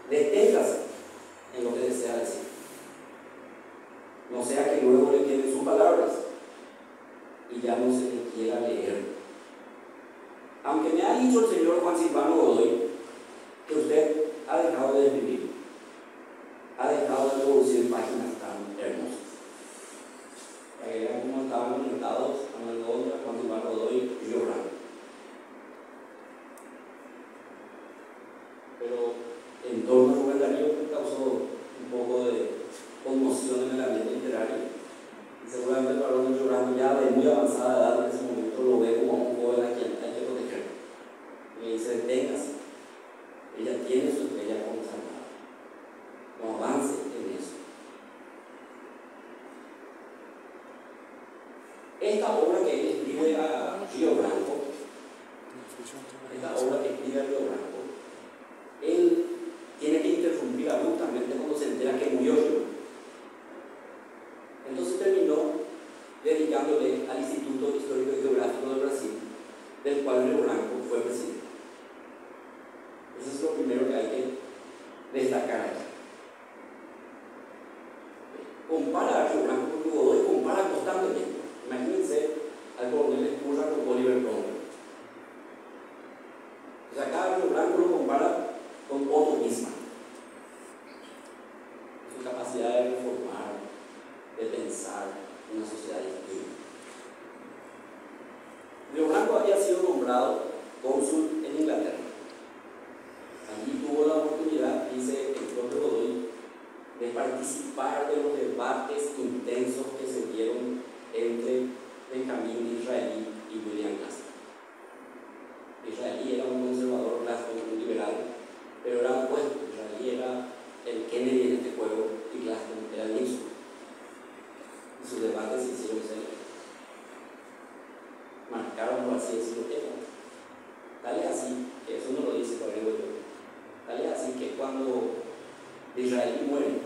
Deténgase en lo que desea decir. No sea que luego le queden sus palabras y ya no se le quiera leer. Aunque me ha dicho el señor Juan Silvano Godoy que usted ha dejado de escribir, ha dejado de producir páginas tan hermosas. Para que vean cómo estaban conectados Manuel Gondra, Juan Silvano Godoy y yo Branco. Pero en torno a Rubén Darío me causó un poco de conmoción en el ambiente literario. Y seguramente el varón de Llorando, ya de muy avanzada edad en ese momento, lo ve como un joven a quien hay que proteger. Y le dice: deténgase, ella tiene su estrella consagrada, no avance en eso. Esta obra que él escribe a Río Branco, él tiene que interrumpir abruptamente cuando se entera que murió Río. Entonces terminó dedicándole al Instituto Histórico y Geográfico de Brasil, del cual Río Branco fue presidente. Eso es lo primero que hay que destacar aquí. Compara a Río Branco con Godoy, compara constantemente. Imagínense al coronel Escurra con Oliver Cromwell. O sea, acá Río Branco lo compara con Otto Bismarck. Su capacidad de reformar, de pensar una sociedad distinta. Río Branco había sido nombrado cónsul en Inglaterra. Allí tuvo la oportunidad, dice el propio Godoy, de participar de los debates intensos que se dieron entre Benjamín Disraeli y William Glasgow. Disraeli era un conservador, Glasgow un liberal, pero era opuesto. Disraeli era el Kennedy en este juego y Glasgow era el Nixon. Y sus debates se hicieron célebres. Marcaron, por así decirlo, tema. Tal es así, que eso no lo dice por ejemplo yo, tal es así que cuando Disraeli muere,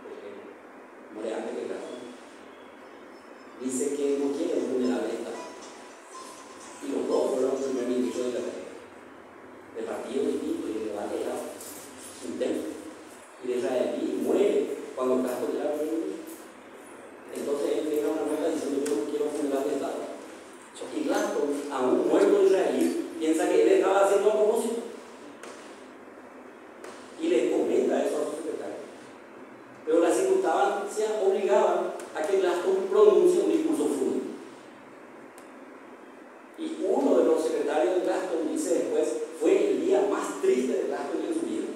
porque muere antes que Glasgow, dice que no quiere un funeral de Estado. Y los dos fueron primer ministro de Inglaterra, de partido distinto, y el debate era intenso. Y Disraeli muere cuando Glasgow era primer ministro. Entonces él deja una nota diciendo: yo no quiero un funeral de Estado. Y Glasgow, aún muerto Disraeli, piensa que él estaba haciendo a propósito. Y le comenta eso a su secretario. Pero las circunstancias obligaban a que Glasgow pronuncie un discurso fúnebre. Y uno de los secretarios de Glasgow dice después: fue el día más triste de Glasgow en su vida.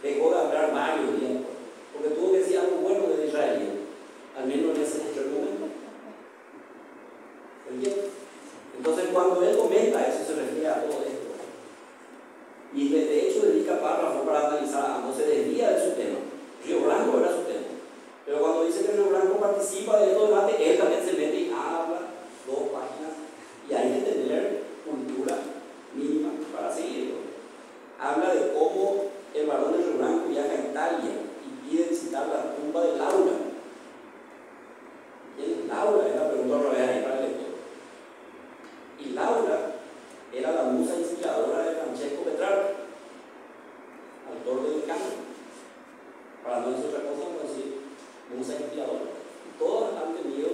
Dejó de hablar varios días, porque tuvo que decir algo bueno de Israel, al menos en ese momento. ¿Entiendes? Entonces, cuando él comenta eso, se refiere a todo esto. Y de hecho dedica párrafo para analizar a ambos, se desvía de su tema. Río Branco era su tema. Pero cuando dice que Río Branco participa de estos debates, él también se mete y habla 2 páginas. Y hay que tener cultura mínima para seguirlo. Habla de cómo el varón de Río Branco viaja a Italia y pide visitar la tumba de Laura. ¿Quién es Laura? Es la pregunta otra vez ahí para el lector. Y Laura era la musa inspiradora de Francesco Petrarca, autor del Canon. Para no decir otra cosa, vamos a decir musa inspiradora. Y todas han tenido,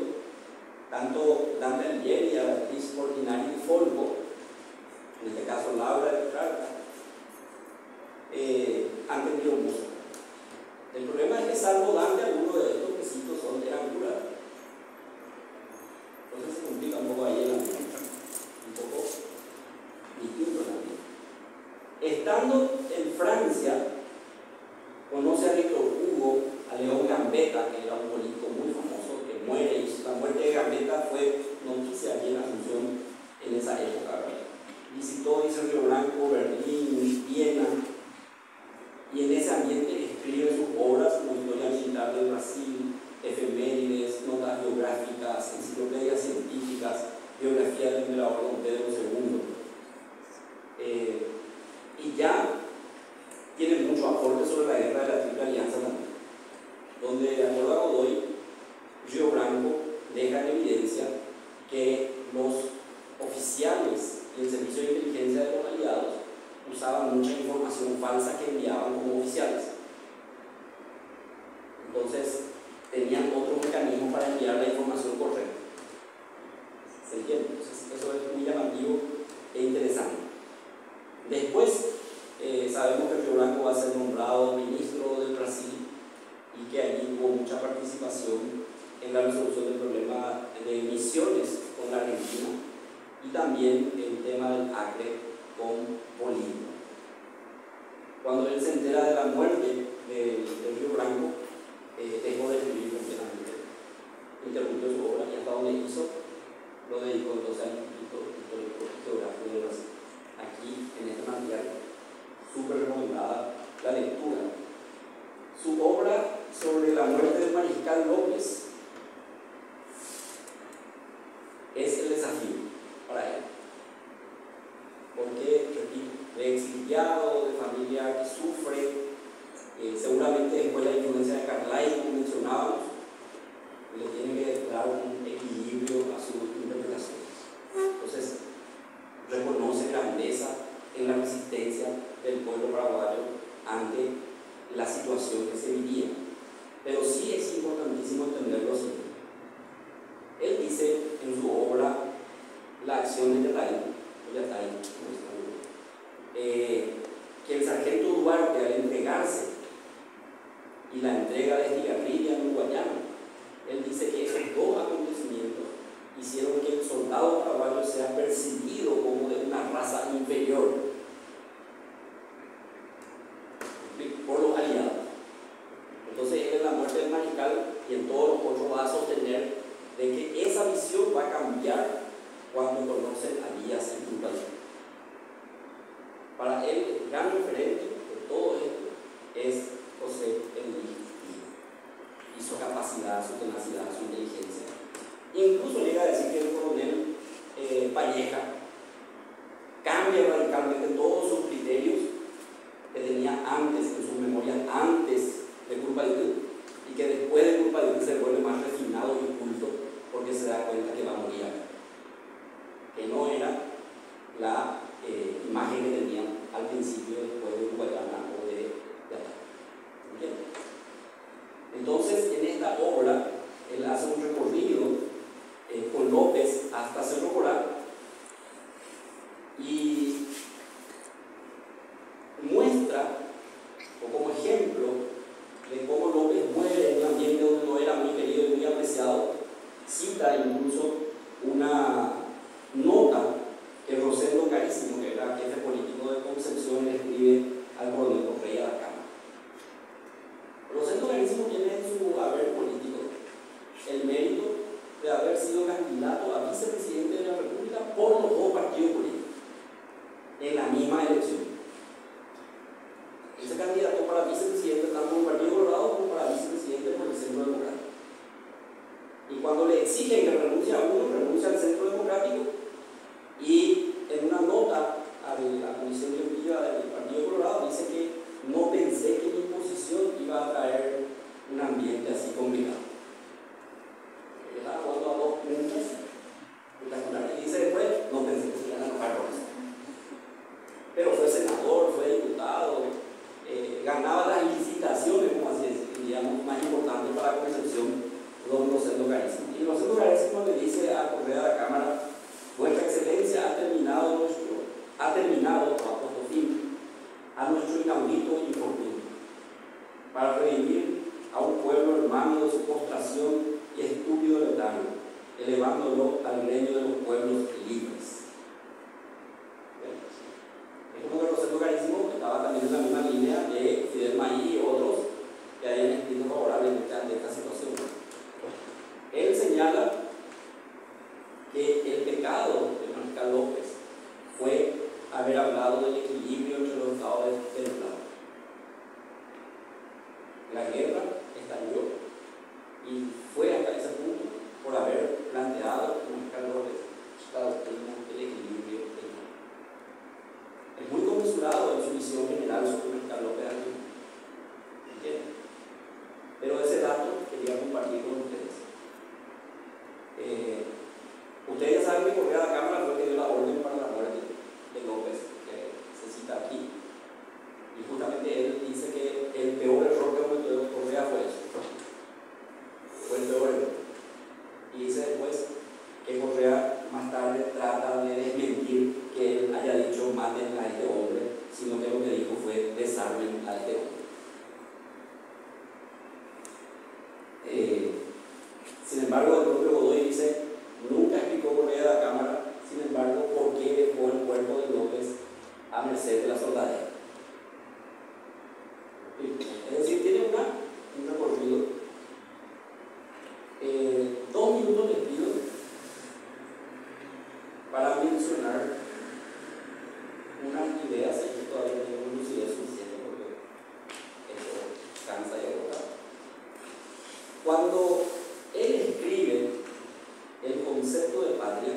tanto Dante Alighieri y la actriz Portinari di Folco, en este caso Laura de Petrarca, han tenido musa. El problema es que, salvo Dante, algunos de estos quesitos eran curados. Entonces se complica un poco ahí el ambiente, un poco distinto el ambiente. Estando en Francia, conoce a Víctor Hugo, a León Gambetta, que era un político muy famoso, que muere, y la muerte de Gambetta fue noticia aquí en Asunción en esa época, ¿verdad? Visitó, dice, Río Branco, Berlín, Viena, y en ese ambiente escribe sus obras como Historia Militar del Brasil, efemérides, notas geográficas, enciclopedias científicas, biografía del emperador Don Pedro II. Y ya tiene mucho aporte sobre la guerra de la Triple Alianza también, donde, de acuerdo a Godoy, Río Branco deja en evidencia que los oficiales y el servicio de inteligencia de falsa que enviaban como oficiales. Entonces, tenían otro mecanismo para enviar la información correcta. ¿Se entiende? Entonces, eso es muy llamativo e interesante. Después, sabemos que Río Branco va a ser nombrado ministro del Brasil y que allí hubo mucha participación en la resolución del problema de emisiones con la Argentina y también el tema del Acre con Bolivia. Cuando él se entera de la muerte de Río Branco, dejó de escribir completamente, interrumpió su obra y hasta donde hizo lo dedicó entonces al Instituto Histórico y Geográfico de Brasil. Aquí, en este material, súper recomendada la lectura. Su obra sobre la muerte del Mariscal López es el desafío para él, porque, repito, de exiliado, de familia que sufre, seguramente después de la influencia de Carlyle, como mencionábamos, le tiene que dar un equilibrio a sus interpretaciones. Entonces, reconoce grandeza en la resistencia del pueblo paraguayo ante la situación que se vivía. Pero sí es importantísimo entender lo siguiente. Él dice en su obra La acción de Yatay, que el sargento Duarte, al entregarse y la entrega de Estigarribia en Guayana, él dice que esos dos acontecimientos hicieron que el soldado paraguayo sea percibido como de una raza inferior por los aliados. Entonces él en la muerte del Mariscal y en todos los otros va a sostener de que esa visión va a cambiar cuando conocen a Díaz en Cuba. Para él el gran referente de todo esto es José Enrique y su capacidad, su tenacidad, su inteligencia. Incluso llega a decir que el coronel Palleja cambia radicalmente todos sus criterios que tenía antes, en sus memorias antes de Curpaytú, y que después de Curpaytú se vuelve más refinado y culto porque se da cuenta que va a morir acá, que no era la imagen que tenían al principio después de Guayana o de acá. ¿Entiendes? Entonces, en esta obra, él hace un recorrido con López hasta Cerro Corá y muestra, o como ejemplo, de cómo López muere en un ambiente donde no era muy querido y muy apreciado. Cita incluso una nota que Rosendo Carísimo, que era jefe político de Concepción, le escribe al coronel Correa de la Cámara. Rosendo Carísimo tiene en su haber político el mérito de haber sido candidato a vicepresidente de la República por los dos partidos políticos en la misma elección. Ese candidato para vicepresidente tanto por el Partido Colorado como para vicepresidente por el Centro Democrático. Y cuando le exigen que renuncie a uno, renuncia al Centro Democrático, y en una nota a la Comisión Directiva del Partido Colorado dice que no pensé que mi posición iba a traer un ambiente así complicado. Él estaba jugando a dos puntos espectaculares y dice después, no pensé que iban a enojar por eso. Pero fue senador, fue diputado, ganaba las licitaciones, como así es, digamos, más importante para la Concepción, don Rosendo Carísimo. Y Rosendo Carísimo le dice a Correa de la Cámara: Vuestra Excelencia ha terminado a nuestro inaudito infortunio para revivir a un pueblo hermano de su postración y estúpido letargo, elevándolo al gremio de los pueblos libres. Es como que Rosendo Carísimo estaba también en la misma línea de Fidel Maí y otros que hayan escrito favorablemente ante esta situación. Él señala que el pecado de Mariscal López fue haber hablado del equilibrio entre los estados del plano. La guerra estalló y fue hasta ese punto por haber planteado Mariscal López la doctrina del concepto de patria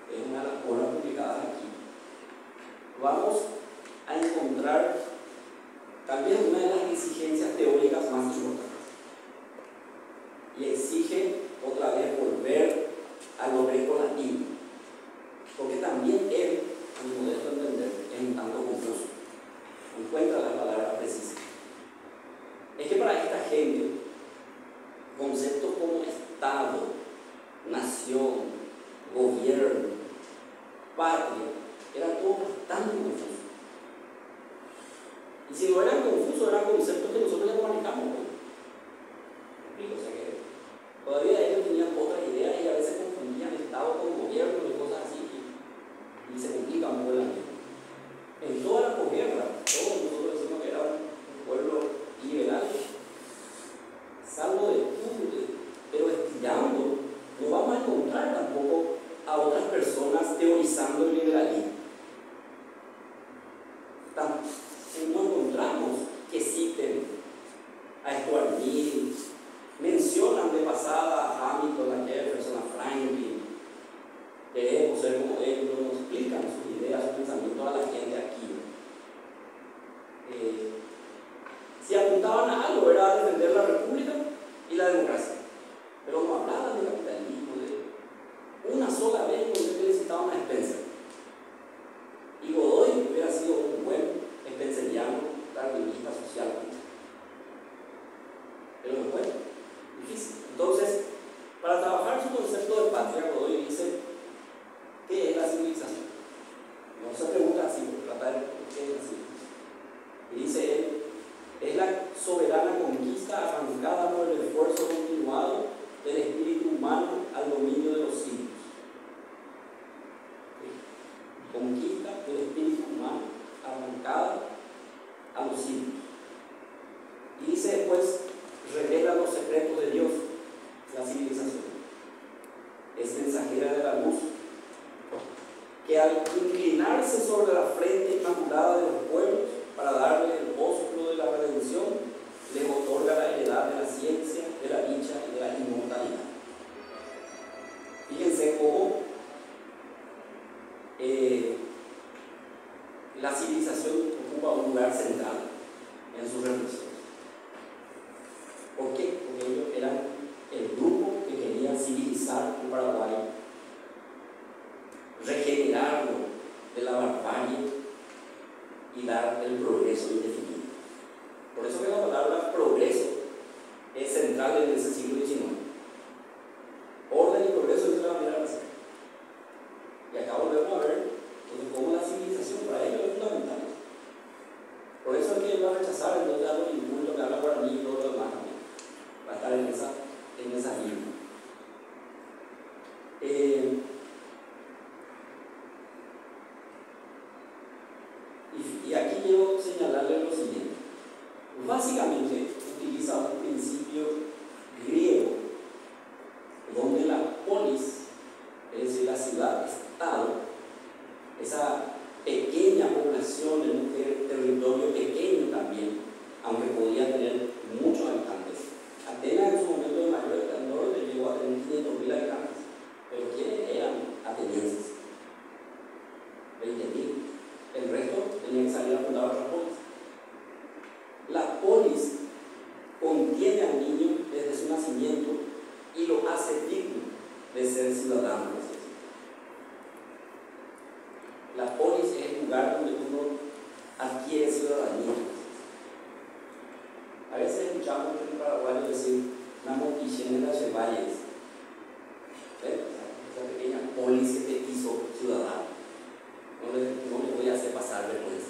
es una de las obras publicadas aquí. Vamos a encontrar tal vez una de las exigencias teóricas más importantes. Y exige otra vez volver a lo greco-latino, porque también él, a mi modesto entender, es un tanto confuso, no encuentra las palabras precisas. Es que para esta gente, conceptos como Estado, nación, gobierno, patria, eran todos bastante confusos. Y si no eran confusos, eran conceptos que nosotros ya no manejamos. O sea que todavía ellos tenían otras ideas y a veces confundían Estado con gobierno y cosas así, y se complica un poco la vida. En toda la posguerra, todos nosotros decimos que era un pueblo liberal, salvo de Cuba, pero estirando, no vamos a encontrar tampoco a otras personas teorizando el liberalismo. No encontramos que citen a Stuart Mill, mencionan de pasada a Hamilton, a Jefferson, a Franklin, debemos ser como ellos, pero nos explican sus ideas, sus pensamientos a la gente aquí. Si apuntaban a algo, era a defender la república y la democracia, pero no hablaban de capitalismo. Una sola vez encontré que necesitaban a Spencer, y Godoy hubiera sido un buen spenceriano, darwinista social, pero no fue difícil. Entonces, para trabajar su concepto de patria, Godoy dice: ¿qué es la civilización? No se pregunta así, por tratar de qué es la civilización. Y dice él: es la soberana conquista arrancada por el esfuerzo continuado del espíritu humano al dominio de los siglos. Conquista del espíritu humano arrancada a los siglos. Y dice después: revela los secretos de Dios. La civilización es mensajera de la luz, que al inclinarse sobre la frente inmaculada de los pueblos para darle el ósculo de la redención, les otorga la heredad de la ciencia, de la dicha y de la inmortalidad. Fíjense cómo la civilización ocupa un lugar central en sus reflexiones. ¿Por qué? Porque ellos eran el grupo que quería civilizar el Paraguay, regenerarlo de la barbarie y dar el progreso indefinido. Por eso que la palabra progreso es central en ese siglo XIX. Orden y progreso es la manera de hacer. Y acá volvemos a ver cómo la civilización para ellos es fundamental. Por eso es que él va a rechazar el de algo ningún, lo que habla guaraní y todo lo demás también. Va a estar en esa línea. Y aquí quiero señalarle lo siguiente. Básicamente utiliza un principio griego donde la polis, es decir, la ciudad-estado, esa pequeña población en un territorio pequeño también, aunque podía tener muchos habitantes. Atenas en su momento de mayor esplendor llegó a tener 500.000 habitantes, pero ¿quiénes eran atenienses? 20.000. El resto tenían que salir a fundar otras polis. La polis contiene al niño desde su nacimiento y lo hace digno de ser ciudadano. La polis es el lugar donde uno adquiere ciudadanía. A veces escuchamos en Paraguay decir una motichén de las valles, esa pequeña polis que te hizo ciudadano. No le voy a hacer pasar vergüenza.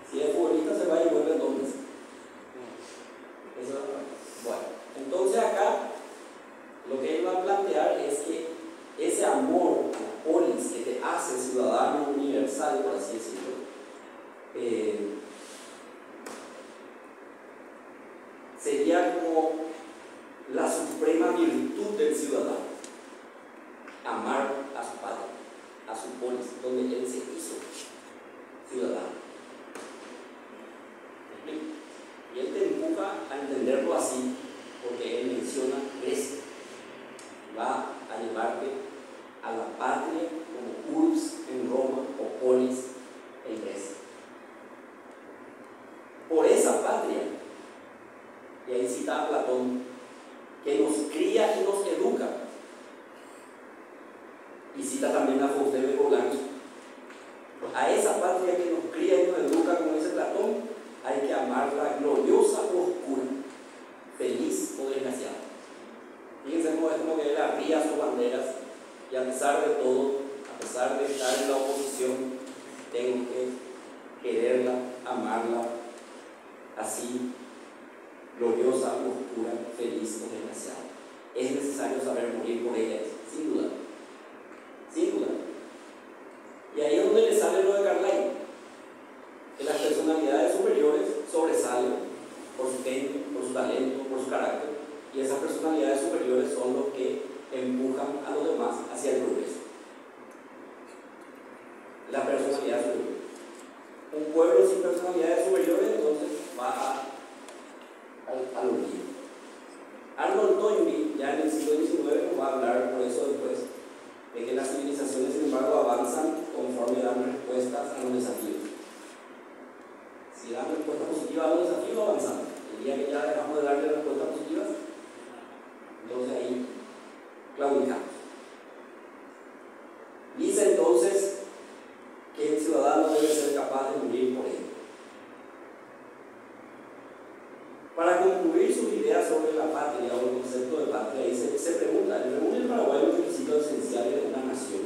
Si es futbolista se va y vuelve entonces. Bueno, entonces acá lo que él va a plantear es que ese amor a la polis que te hace ciudadano universal, por así decirlo, sería como cita también a Faustin de Bolaños. A esa patria que nos cría y nos educa, como dice Platón, hay que amarla gloriosa o oscura, feliz o desgraciada. Fíjense cómo es como que él arría sus banderas y a pesar de todo, a pesar de estar en la oposición, tengo que quererla, amarla, así, gloriosa o oscura, feliz o desgraciada. Es necesario saber morir por ella, sin duda. Sin duda. Y ahí es donde le sale lo de Carlyle, que las personalidades superiores sobresalen por su genio, por su talento, por su carácter, y esas personalidades superiores son los que empujan a los demás hacia el progreso. La personalidad superior. Un pueblo sin personalidades superiores entonces va al olvido. Arnold Toynbee, ya en el siglo XIX, nos va a hablar por eso después, de que las civilizaciones, sin embargo, avanzan conforme dan respuestas a los desafíos. Si dan respuesta positiva a los desafíos, avanzamos. El día que ya dejamos de darle respuestas positivas, entonces ahí claudicamos. Dice entonces que el ciudadano debe ser capaz de morir por él. Para concluir sus ideas sobre la patria o el concepto de patria, se pregunta, ¿le reúne el Paraguay los requisitos esenciales de una nación?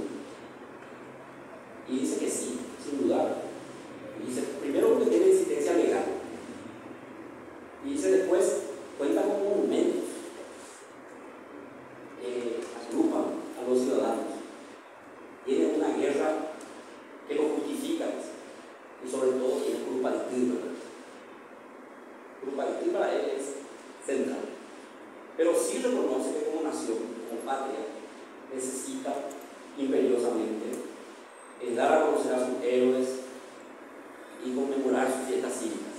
Y dice que sí, sin dudar. Y dice, primero, porque tiene existencia legal. Y dice después, cuenta con monumentos que agrupan a los ciudadanos. Tiene una guerra que lo justifica, y sobre todo tiene grupalidad. Grupalidad para él es central. Pero sí reconoce que como nación, como patria, necesita imperiosamente dar a conocer a sus héroes y conmemorar sus fiestas cívicas.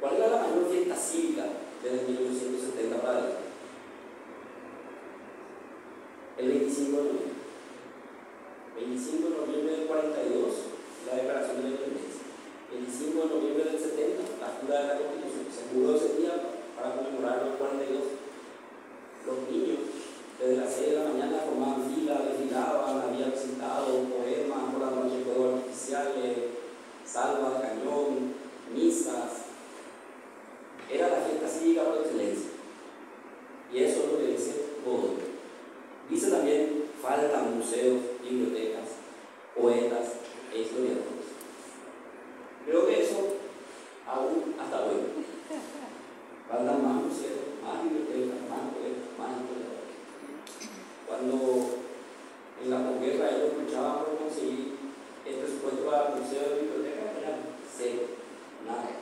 ¿Cuál era la mayor fiesta cívica desde 1870 para adelante? El 25 de noviembre. 25 de noviembre del 42, la declaración de la independencia. 25 de noviembre del 70, la jura de la Constitución. Se juró ese día para conmemorar los 42. Los niños, desde las 6 de la mañana, formaban fila, desfilaban, habían recitado poemas, por la noche fuegos artificiales, salvas de cañón, misas. Era la fiesta cívica por excelencia. Y eso es lo que dice Godoy. Dice también, faltan museos, bibliotecas, poetas e historiadores. Creo que eso aún hasta hoy. Faltan más museos, más bibliotecas, más poetas, más historiadores. Cuando en la posguerra ellos luchaban por conseguir el presupuesto para museos y bibliotecas, era cero, nada.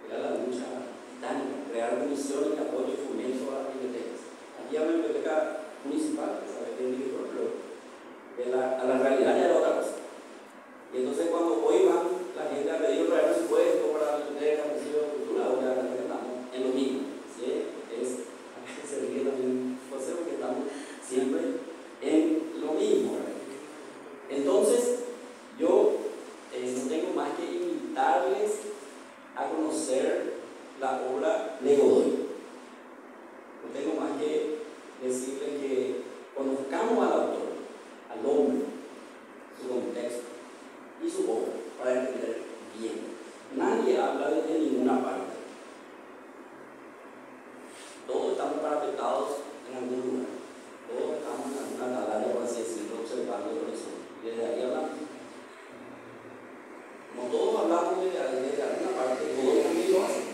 Era la lucha titánica, crear munición y apoyo y fomento a las bibliotecas. Aquí hay una biblioteca municipal, que sabe que es director, pero a la realidad ya era otra cosa. Y entonces cuando hoy van la gente a pedir otra vez presupuesto para la biblioteca, museo de cultura, ahora estamos en lo mismo. ¿Sí? Se ríe también José, porque estamos siempre en lo mismo. Entonces, yo no tengo más que invitarles a conocer la obra de Godoy. No tengo más que decirles que conozcamos al autor, al hombre, su contexto y su obra, para entender bien. Nadie habla de ninguna parte. Todos estamos parapetados en algún lugar. Todos estamos en alguna atalaya, por así decirlo, observando el horizonte. Y desde ahí hablamos. No todos hablamos de alguna parte, todos también lo hacen.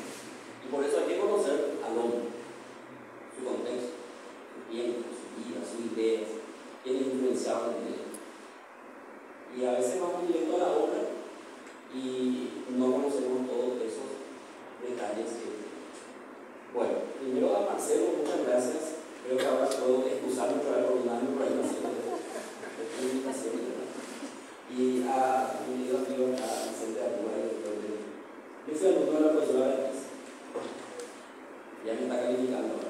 Y por eso hay que conocer al hombre, su contexto, su tiempo, su vida, sus ideas, quiénes influenciaron en él. Y a veces vamos directo a la obra y no conocemos todos esos detalles. Bueno, primero a Marcelo, muchas gracias. Creo que ahora puedo excusarme por un año por ahí haciendo invitaciones. Y a mi querido amigo, a Vicente Arturo, yo fui alumno de la profesora Beatriz. Ya me está calificando ahora.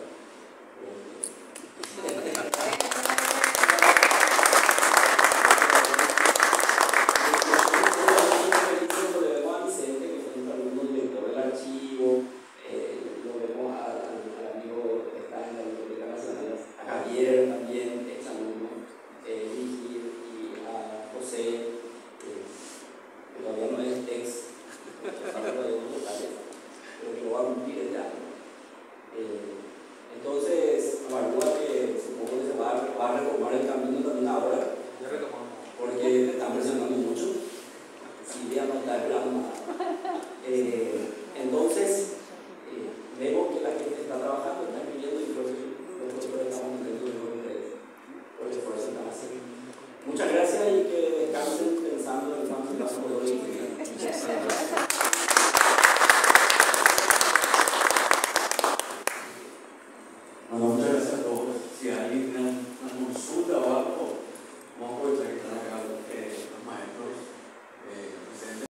que alguien